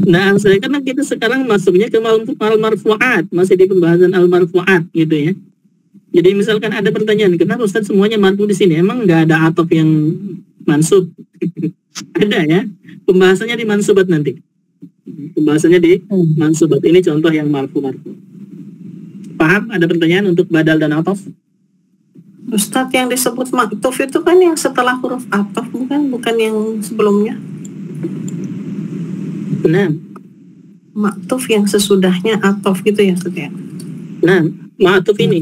Speaker 1: Nah, saya karena kita sekarang masuknya ke al-marfu'at, masih di pembahasan al-marfu'at gitu ya. Jadi misalkan ada pertanyaan, kenapa Ustaz semuanya marfu di sini? Emang nggak ada ataf yang mansub? Ada ya. Pembahasannya di mansubat nanti. Pembahasannya di mansubat. Ini contoh yang marfu. Paham? Ada pertanyaan untuk badal dan ataf?
Speaker 2: Ustadz, yang disebut maktuf itu kan yang setelah huruf ataf, bukan yang sebelumnya.
Speaker 1: Nah,
Speaker 2: Maktuf yang sesudahnya ataf gitu ya, Ustadz ya.
Speaker 1: Nah, ma'tuf ini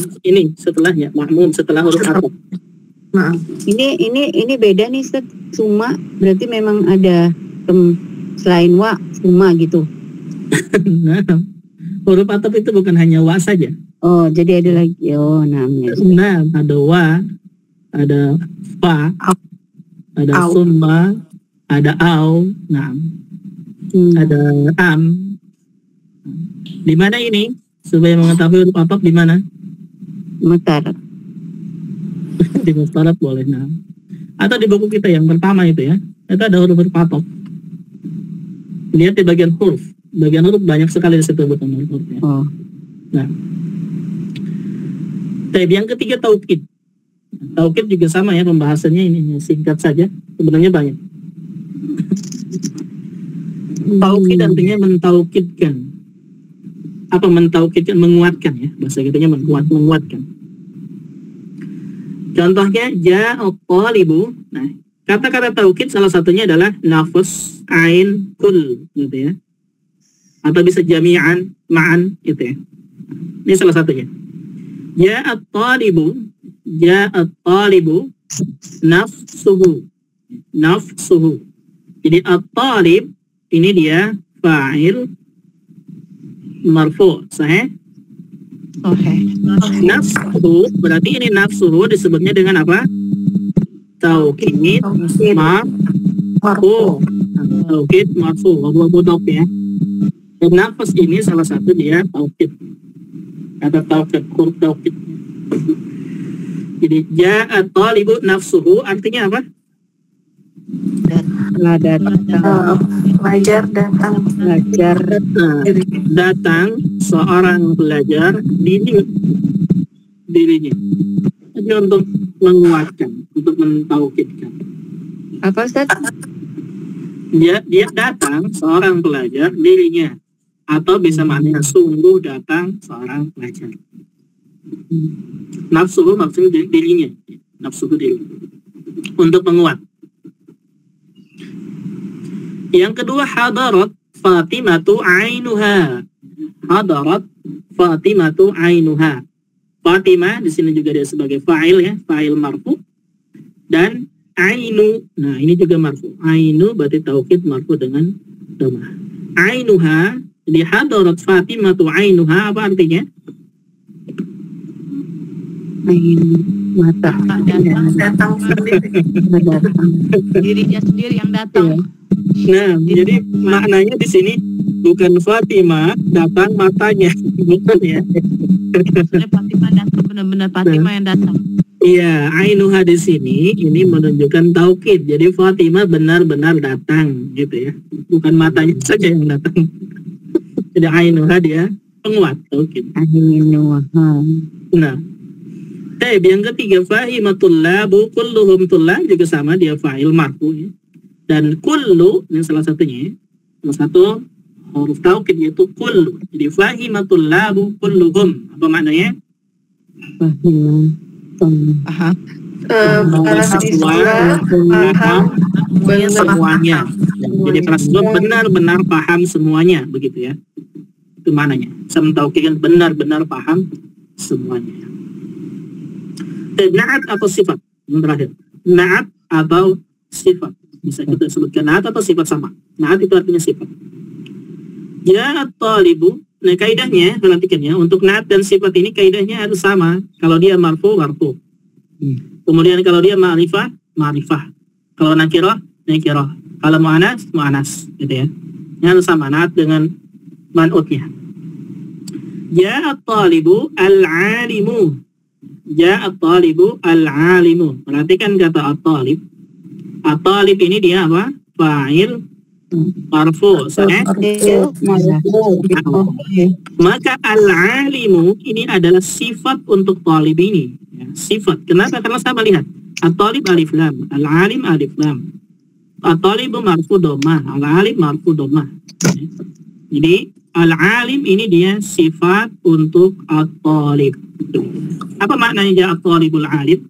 Speaker 1: setelahnya, ma'mum setelah huruf ataf.
Speaker 2: Nah,
Speaker 3: ini beda nih, Ustaz. Suma berarti memang ada selain wa, suma gitu.
Speaker 1: Nah, huruf ataf itu bukan hanya wa saja.
Speaker 3: Oh, jadi ada lagi. Oh, namanya.
Speaker 1: Nah, ada wa, ada fa, ada summa, ada au, nah, ada am. Di mana ini? Supaya mengetahui huruf ataf di mana?
Speaker 3: Mutar.
Speaker 1: Di mustarat boleh, nah. Atau di buku kita yang pertama itu ya, itu ada huruf ataf. Lihat di bagian huruf. Bagian huruf banyak sekali di situ bukan hurufnya.
Speaker 3: Oh.
Speaker 1: Nah, yang ketiga taukid. Taukid juga sama ya pembahasannya, ini singkat saja. Sebenarnya banyak. Taukid artinya mentaukidkan. Apa mentaukidkan? Menguatkan ya. Bahasa kitanya menguatkan. Contohnya ja'a talibu. Nah, kata-kata taukid salah satunya adalah nafs, ain, kul gitu ya. Atau bisa jami'an, ma'an gitu ya. Ini salah satunya. Ja'a talibu, Ja'a talibu nafsuhu. Nafsuhu. Jadi at-talib ini dia fa'il marfu, sahih? Nafsuhu berarti ini nafsuhu disebutnya dengan apa? Taukid marfu. Taukid marfu, mudhaf ya. Dan nafas ini salah satu dia taukid. Ada taukid, huruf taukid. Jadi ja'a talibu nafsuhu artinya apa?
Speaker 2: Pelajar datang.
Speaker 1: Datang seorang pelajar dirinya. Jadi untuk menguatkan, untuk mentaukidkan.
Speaker 3: Apa Ustaz?
Speaker 1: Dia datang seorang pelajar dirinya, atau bisa maknanya sungguh datang seorang pelajar. Nafsuhu maksudnya dirinya, nafsuhu diri untuk menguat. Yang kedua hadarat Fatimatu ainuha. Hadarat Fatimatu ainuha. Fatimah di sini juga dia sebagai fa'il ya, fa'il marfu. Dan ainu, nah ini juga marfu. Ainu berarti taukid marfu dengan dhamma. Ainuha, jadi hadarat Fatimatu ainuha apa artinya?
Speaker 3: Mata
Speaker 2: Datang sendiri.
Speaker 4: Dirinya sendiri yang datang.
Speaker 1: Nah, jadi maknanya di sini bukan Fatimah datang matanya, bukan ya?
Speaker 4: Maksudnya Fatimah datang, benar-benar Fatimah yang datang.
Speaker 1: Iya, ainuha di sini ini menunjukkan taukid. Jadi Fatimah benar-benar datang, gitu ya. Bukan matanya saja yang datang. Jadi ainuha dia penguat taukid. Nah, yang ketiga fahimatul labu kulluhum tullab juga sama dia fa'il marfu ya. Dan kullu ini salah satunya, salah satu huruf taukid yaitu kullu. Jadi fahimatul labu kulluhum apa maknanya?
Speaker 4: Paham.
Speaker 2: Para
Speaker 1: Semua
Speaker 2: paham
Speaker 1: semuanya. Jadi para siswa benar-benar paham semuanya, begitu ya. Itu maknanya. Saya mentaukidkan benar-benar paham semuanya. Na'at atau sifat yang terakhir. Na'at atau sifat. Bisa kita sebutkan na'at atau sifat sama. Na'at itu artinya sifat. Ya talibu. Nah kaidahnya, perhatikan ya. Untuk na'at dan sifat ini kaidahnya harus sama. Kalau dia marfu, marfu. Kemudian kalau dia ma'rifah, ma'rifah. Kalau nakirah, nakirah. Kalau mu'anas, mu'anas. Gitu ya. Ini harus sama. Na'at dengan man'utnya. Ya talibu al-alimu. Ja at-talibu al-alimu. Perhatikan kata at-talib. At-talib ini dia apa? Fa'il marfu. Maka al-alimu ini adalah sifat untuk talib ini. Ya, sifat. Kenapa? Karena saya melihat at-talib alif lam, al-alim alif lam. At-talibu marfu dhammah, al-alim marfu dhammah. Ya. Jadi al-alim ini dia sifat untuk at-talib. Apa maknanya ja at-talibul alim?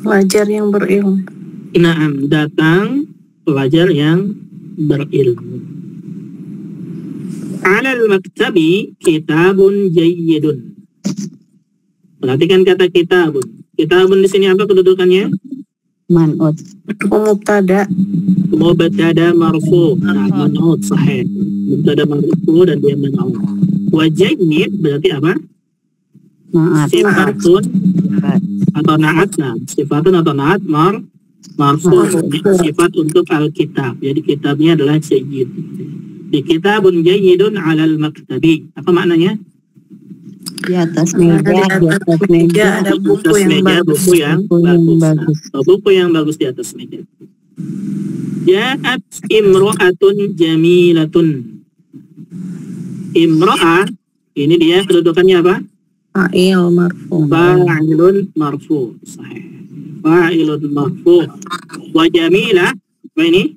Speaker 2: pelajar yang berilmu.
Speaker 1: Naam, datang pelajar yang berilmu. Alal maktabi kitabun jayyidun. Perhatikan kata kitabun. Kitabun di sini apa kedudukannya?
Speaker 3: Man'ut.
Speaker 2: Mubtada.
Speaker 1: Mubtada marfu. Nah, man'ut sahih. Mubtada marfu dan dia man'ut. Wa jayyid berarti apa?
Speaker 3: Maaf.
Speaker 1: Sifatun atau na'at. Nah, sifatun atau na'at marfu. Sifat untuk Alkitab. Jadi kitabnya adalah jayyid. Di kitabun jayyidun alal maktabi. Apa maknanya?
Speaker 3: Di atas meja, di atas meja
Speaker 2: ada buku yang bagus.
Speaker 1: Buku yang bagus. Nah, buku yang bagus di atas meja. Ja'at imro'atun jamilatun. Imro'ah ini dia kedudukannya apa?
Speaker 2: Fa'il marfu.
Speaker 1: Fa'ilun marfu. Sahih. Fa'ilun marfu. Wa jamilah apa ini?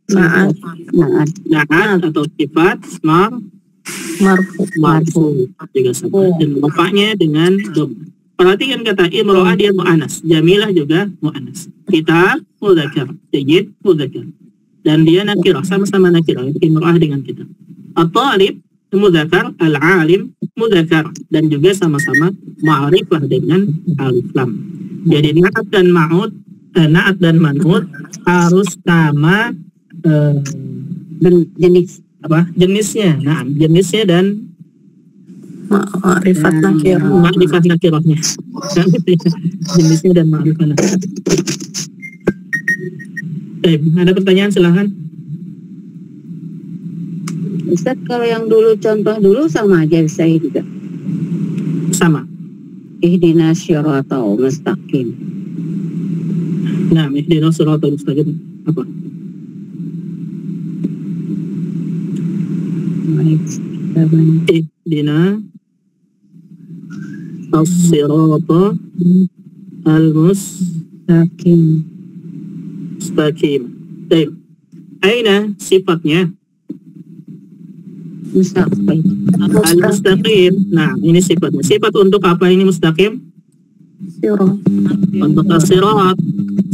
Speaker 1: Na'at atau sifat marfu juga sama. Dan bapaknya dengan dom. Perhatikan kata imro'ah dia mu'anas. Jamilah juga mu'anas. Kitab mudzakkar, jayyid mudzakkar. Dan dia nakirah, sama-sama nakirah. Imro'ah dengan kitab. At-talib mudzakkar, al-alim mudzakkar, dan juga sama-sama ma'rifah dengan alif lam. Jadi naat dan man'ut harus sama
Speaker 3: jenis
Speaker 1: jenisnya. Nah, jenisnya dan
Speaker 2: Ma'rifat nakirah.
Speaker 1: ma'rifat nakirahnya. Jenisnya dan ma'rifat nakirah. Baik, ada pertanyaan silahkan.
Speaker 3: Ustaz, kalau yang dulu contoh dulu sama aja saya juga.
Speaker 1: Sama.
Speaker 3: Ihdinas syiratal mustaqim.
Speaker 1: Nah, ihdinas siratal mustaqim apa? Ihdina as-sirata al-mustaqim. Baik. Aina sifatnya?
Speaker 3: Mustaqim.
Speaker 1: Al-mustaqim. Nah, ini sifatnya. Sifat untuk apa ini mustaqim?
Speaker 2: Sirat.
Speaker 1: Untuk as-sirat.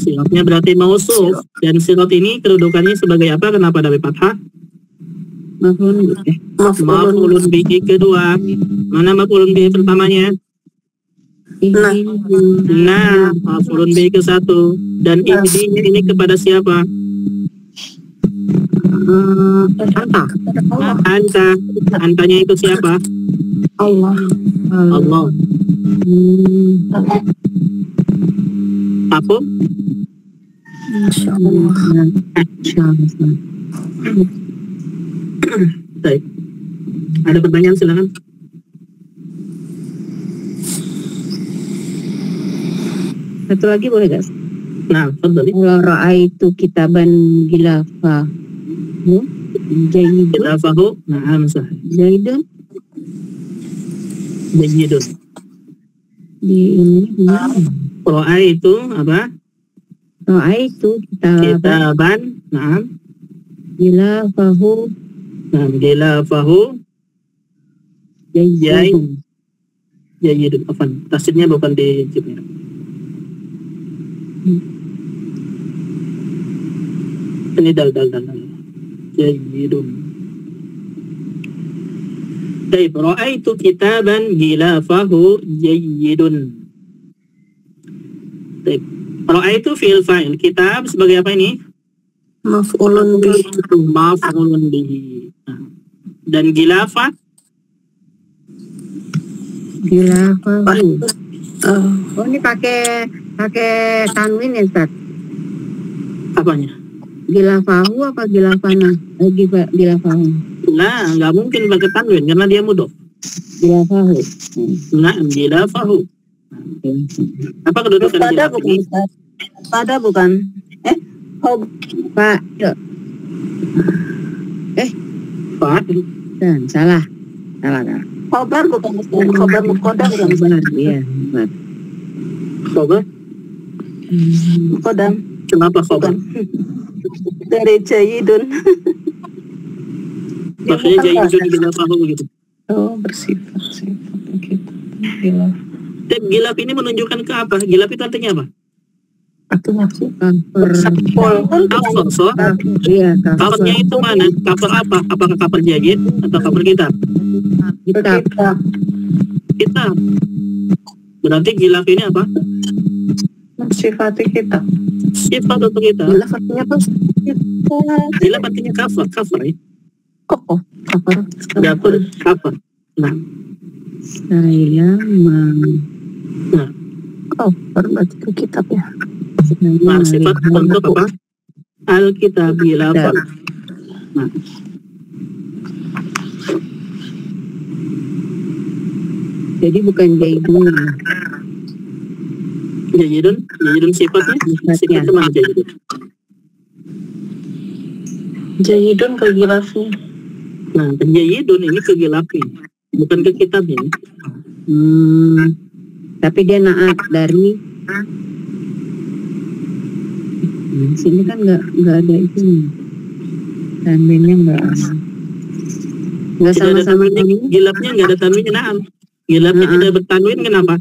Speaker 1: Siratnya berarti mausuf. Dan sirat ini kedudukannya sebagai apa? Kenapa dari fathah? Maf'ulun bihi kedua. Mana maf'ulun bihi pertamanya? Nah, maf'ulun bihi ke satu. Dan ihdinya ini kepada siapa? Antanya itu siapa?
Speaker 2: Allah.
Speaker 1: Allah. Apa?
Speaker 2: Insyaallah.
Speaker 1: Baik. Ada pertanyaan silakan.
Speaker 3: Satu lagi boleh gak?
Speaker 1: Nah, fadhali.
Speaker 3: Kalau ra'aitu kitaban gilafah. Jayyidun.
Speaker 1: Gilafahu. Na'am sah.
Speaker 3: Jayyidun.
Speaker 1: Jayyidun.
Speaker 3: Di ini.
Speaker 1: Ro'ai itu apa?
Speaker 3: Ra'aitu
Speaker 1: Kitaban. Na'am.
Speaker 3: Gilafahu.
Speaker 1: Nah, gilafahu.
Speaker 3: Jayyidun.
Speaker 1: Jayyidun. Afan. Tasdidnya bukan di jibnya. Ini dal. Jayyidun. Baik, ra'aitu kitaban gilafahu jayyidun. Baik. Ra'aitu fi'il fa'il. Kitab sebagai apa ini?
Speaker 2: Maf'ulun bihi.
Speaker 1: Maf'ulun bihi. Nah. Dan gilafah?
Speaker 3: Gilafahu. Oh, ini pakai tanwin ya, Ustaz?
Speaker 1: Apanya?
Speaker 3: Gilafahu apa gilafana? Gilafahu.
Speaker 1: Nah, nggak mungkin pakai tanwin karena dia mudhof.
Speaker 3: Gilafahu.
Speaker 1: Nah, gilafahu. Apa kedudukan gilaf ini?
Speaker 2: Pada bukan.
Speaker 3: Pak.
Speaker 1: Fa'il.
Speaker 3: Dan salah.
Speaker 2: Khobar bukan Ustaz. Khobar muqaddam bukan Ustaz.
Speaker 3: Benar, iya. Benar.
Speaker 1: Khobar?
Speaker 2: Muqaddam.
Speaker 1: Kenapa khobar?
Speaker 2: Dari jayyidun.
Speaker 1: Maksudnya jayyidun gilafahu begitu.
Speaker 2: Oh, bersifat begitu. Gilaf.
Speaker 1: Gilaf ini menunjukkan ke apa? Gilaf itu artinya apa?
Speaker 2: Artinya sih.
Speaker 1: Kafir, so?
Speaker 3: Iya,
Speaker 1: Kafirnya itu mana? Kafir apa? Apakah kafir jayyid atau kafir kitab? Kitab. Berarti gilaf ini apa?
Speaker 2: Sifati kita.
Speaker 1: Sifat untuk kita.
Speaker 2: Gilaf artinya apa?
Speaker 1: Gilaf artinya kafir ya.
Speaker 2: Kokoh.
Speaker 1: Kafir. Nah,
Speaker 3: saya
Speaker 2: berarti ke kitab ya.
Speaker 1: sifat untuk apa? Alkitab gilafah. Nah,
Speaker 3: jadi bukan jayyidun.
Speaker 1: Jayyidun sifatnya? Sifatnya mana jayyidun?
Speaker 2: Jayyidun ke gilafnya.
Speaker 1: Nah, jayyidun ini ke gilafnya, bukan ke kitabnya.
Speaker 3: Tapi dia naat dari sini kan nggak ada itu. Tanwinnya nggak sama-sama.
Speaker 1: Gilafnya nggak ada tanwinnya. Nah, gilafnya tidak bertanwin, kenapa?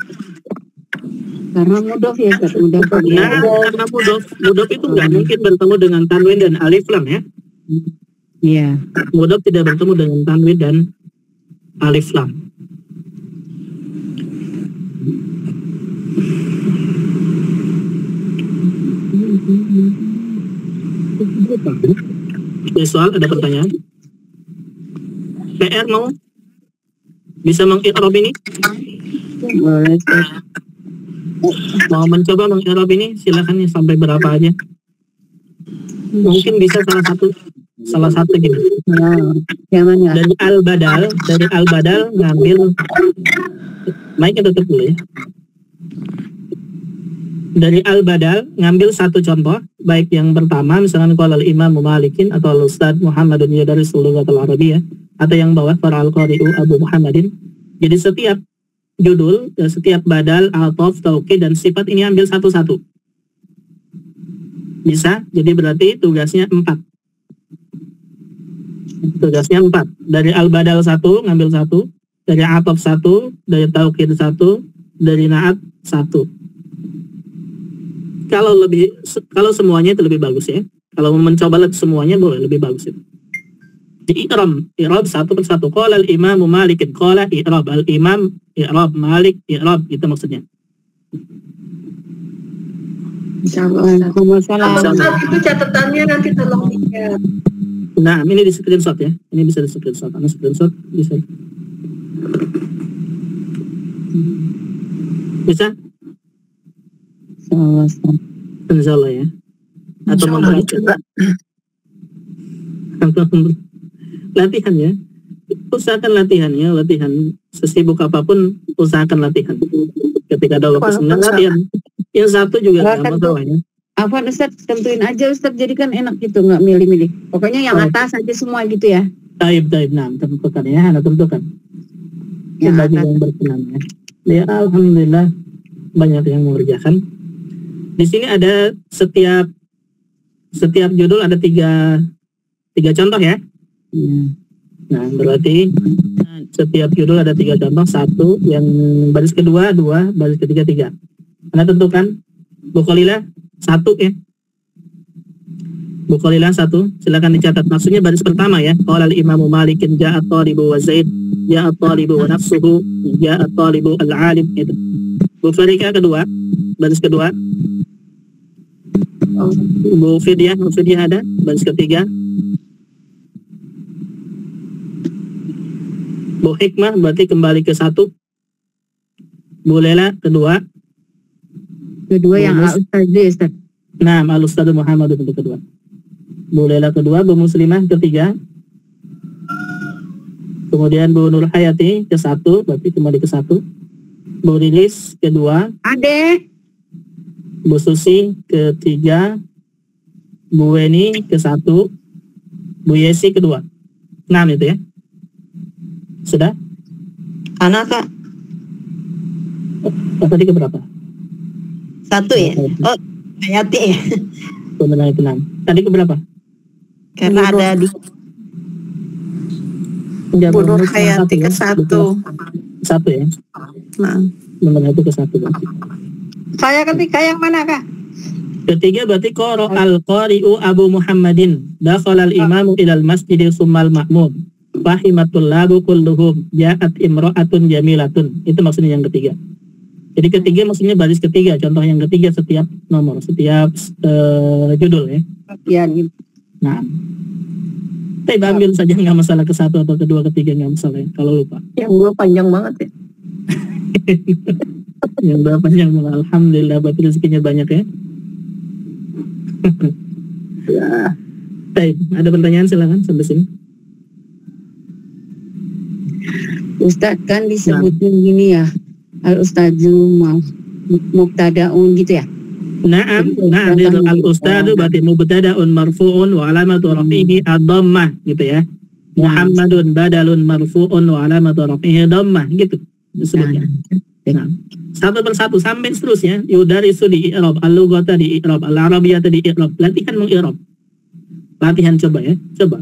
Speaker 3: Karena mudhof ya, udah.
Speaker 1: Nah, karena mudhof itu nggak mungkin bertemu dengan tanwin dan alif lam ya.
Speaker 3: Iya.
Speaker 1: Mudhof tidak bertemu dengan tanwin dan alif lam. Ada soal, ada pertanyaan? PR mau? Bisa meng-i'rab ini?
Speaker 3: Boleh, Ustaz.
Speaker 1: Mau mencoba meng-i'rab ini? Silakan ya, sampai berapa aja. Mungkin bisa salah satu gitu.
Speaker 3: Nah, yang mana?
Speaker 1: Dari al-badal ngambil, mic-nya tutup dulu ya. Dari al-badal ngambil satu contoh, baik yang pertama misalkan qala al-imam Malikin atau al-ustad Muhammadun yadarisul lughatal arabiyyah, atau yang bawah para al-qari'u Abu Muhammadin. Jadi setiap judul, setiap badal, ataf, taukid dan sifat ini ambil satu-satu. Bisa, jadi berarti tugasnya 4. Tugasnya 4. Dari al-badal 1 ngambil 1, dari ataf 1, dari taukid 1, dari na'at 1. Kalau semuanya itu lebih bagus ya. Kalau mencoba semuanya boleh, lebih bagus itu. Di i'rab satu persatu. Qala al-imam Malik, qala i'rab al-imam, i'rab Malik, i'rab, itu maksudnya.
Speaker 3: Waalaikumsalam.
Speaker 2: Ustaz, itu catatannya nanti tolong lihat.
Speaker 1: Nah, ini di screenshot ya. Ini bisa di screenshot. Karena screenshot bisa. Bisa? Insyaallah ya. Atau membaca. Latihan ya. Usahakan latihannya, latihan sesibuk apapun usahakan latihan. Ketika ada waktu senang latihan. Yang satu juga nggak masalah ya.
Speaker 3: Apa Ustaz, tentuin aja Ustaz, jadi kan enak gitu, nggak milih-milih. Pokoknya yang atas aja semua gitu ya.
Speaker 1: Taib, nah tentukan ya, Anda tentukan. Yang bagi yang berkenan ya. Ya alhamdulillah banyak yang mengerjakan. Di sini ada setiap judul ada tiga contoh ya. Nah berarti setiap judul ada 3 contoh, 1 yang baris kedua 2, baris ketiga 3. Anda tentukan. Bukharilah 1 ya. Bukharilah 1, silakan dicatat. Maksudnya baris pertama ya. Qala al-imam Malikin ja'a talibu wa Zaid, ja'a talibu wa nafsuhu, ja'a talibu al-alim, itu. Bukhari kedua, baris kedua. Bu Fidyah ada, baris ketiga. Bu Hikmah berarti kembali ke 1. Bu Lela kedua
Speaker 3: Yang Al-Ustaz.
Speaker 1: Nah, Al-Ustaz Muhammad untuk kedua. Bu Lela kedua, Bu Muslimah ketiga. Kemudian Bu Nur Hayati ke 1, berarti kembali ke 1. Bu Rilis kedua.
Speaker 3: Ade.
Speaker 1: Bu Susi ketiga. Bu Weni ke 1. Bu Yesi kedua. 6 itu ya. Sudah?
Speaker 2: Anak Kak.
Speaker 1: Tadi ke berapa?
Speaker 2: 1 ya? Oh, Hayati ya?
Speaker 1: Benar itu 6. Tadi ke berapa?
Speaker 2: Karena ada di Bu Nur Hayati ke 1.
Speaker 1: 1 ya?
Speaker 2: Nah.
Speaker 1: Benar itu ke 1 berarti.
Speaker 2: Saya ketiga yang mana Kak?
Speaker 1: Ketiga berarti qara al-qari'u Abu Muhammadin dakhala al-imamu ilal masjidi summal ma'mum fahimatul labu kulluhum ja'at imra'atun jamilatun. Itu maksudnya yang ketiga. Jadi ketiga maksudnya baris ketiga, contoh yang ketiga setiap nomor, setiap judul ya.
Speaker 3: Ya gitu.
Speaker 1: Nah, tapi ambil saja, nggak masalah ke 1 atau kedua, ketiga nggak masalah ya, kalau lupa.
Speaker 2: Yang gue panjang banget ya.
Speaker 1: Yang berapa yang alhamdulillah berarti rezekinya banyak ya. Ya. Baik, ada pertanyaan silakan sampai sini.
Speaker 3: Ustaz kan disebutin gini ya, al-ustadzu mubtadaun gitu ya.
Speaker 1: Naam, al-ustadu berarti mubtada'un marfu'un wa alamatu rafihi ad-dhammah gitu ya. Muhammadun badalun marfu'un wa alamatu rafihi dhammah gitu disebutnya. Nah, satu persatu sampai seterusnya. Yudarisu di i'rab, al-lughata di i'rab, al-arabiyyata di i'rab. Latihan meng-i'rab. Latihan coba ya, coba.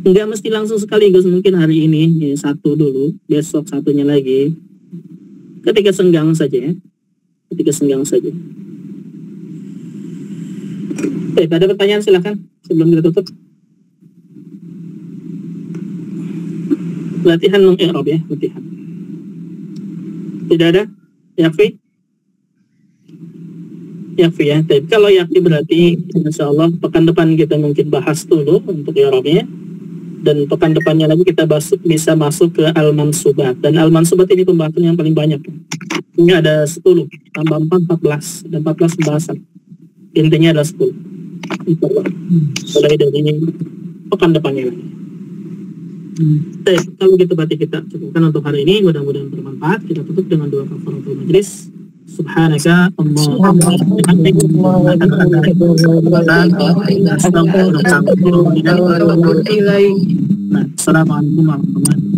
Speaker 1: Enggak mesti langsung sekaligus, mungkin hari ini ya, 1 dulu, besok satunya lagi. Ketika senggang saja ya. Ketika senggang saja. Baik, ada pertanyaan silakan sebelum kita tutup. Latihan meng-i'rab ya, latihan. Tidak ada? Yakfi? Yakfi ya. Tapi kalau yakfi berarti insya Allah pekan depan kita mungkin bahas dulu untuk i'rabnya, dan pekan depannya lagi kita bisa masuk ke al-mansubat. Dan al-mansubat ini pembahasan yang paling banyak. Ini ada 10 tambah 4 14 dan 14 pembahasan. Intinya adalah 10. Mulai dari pekan depannya lagi. Baik, kalau gitu berarti kita cukupkan untuk hari ini. Mudah-mudahan bermanfaat. Kita tutup dengan dua kafaratul majlis. Subhanaka Allahumma wa bihamdika Assalamualaikum warahmatullahi wabarakatuh.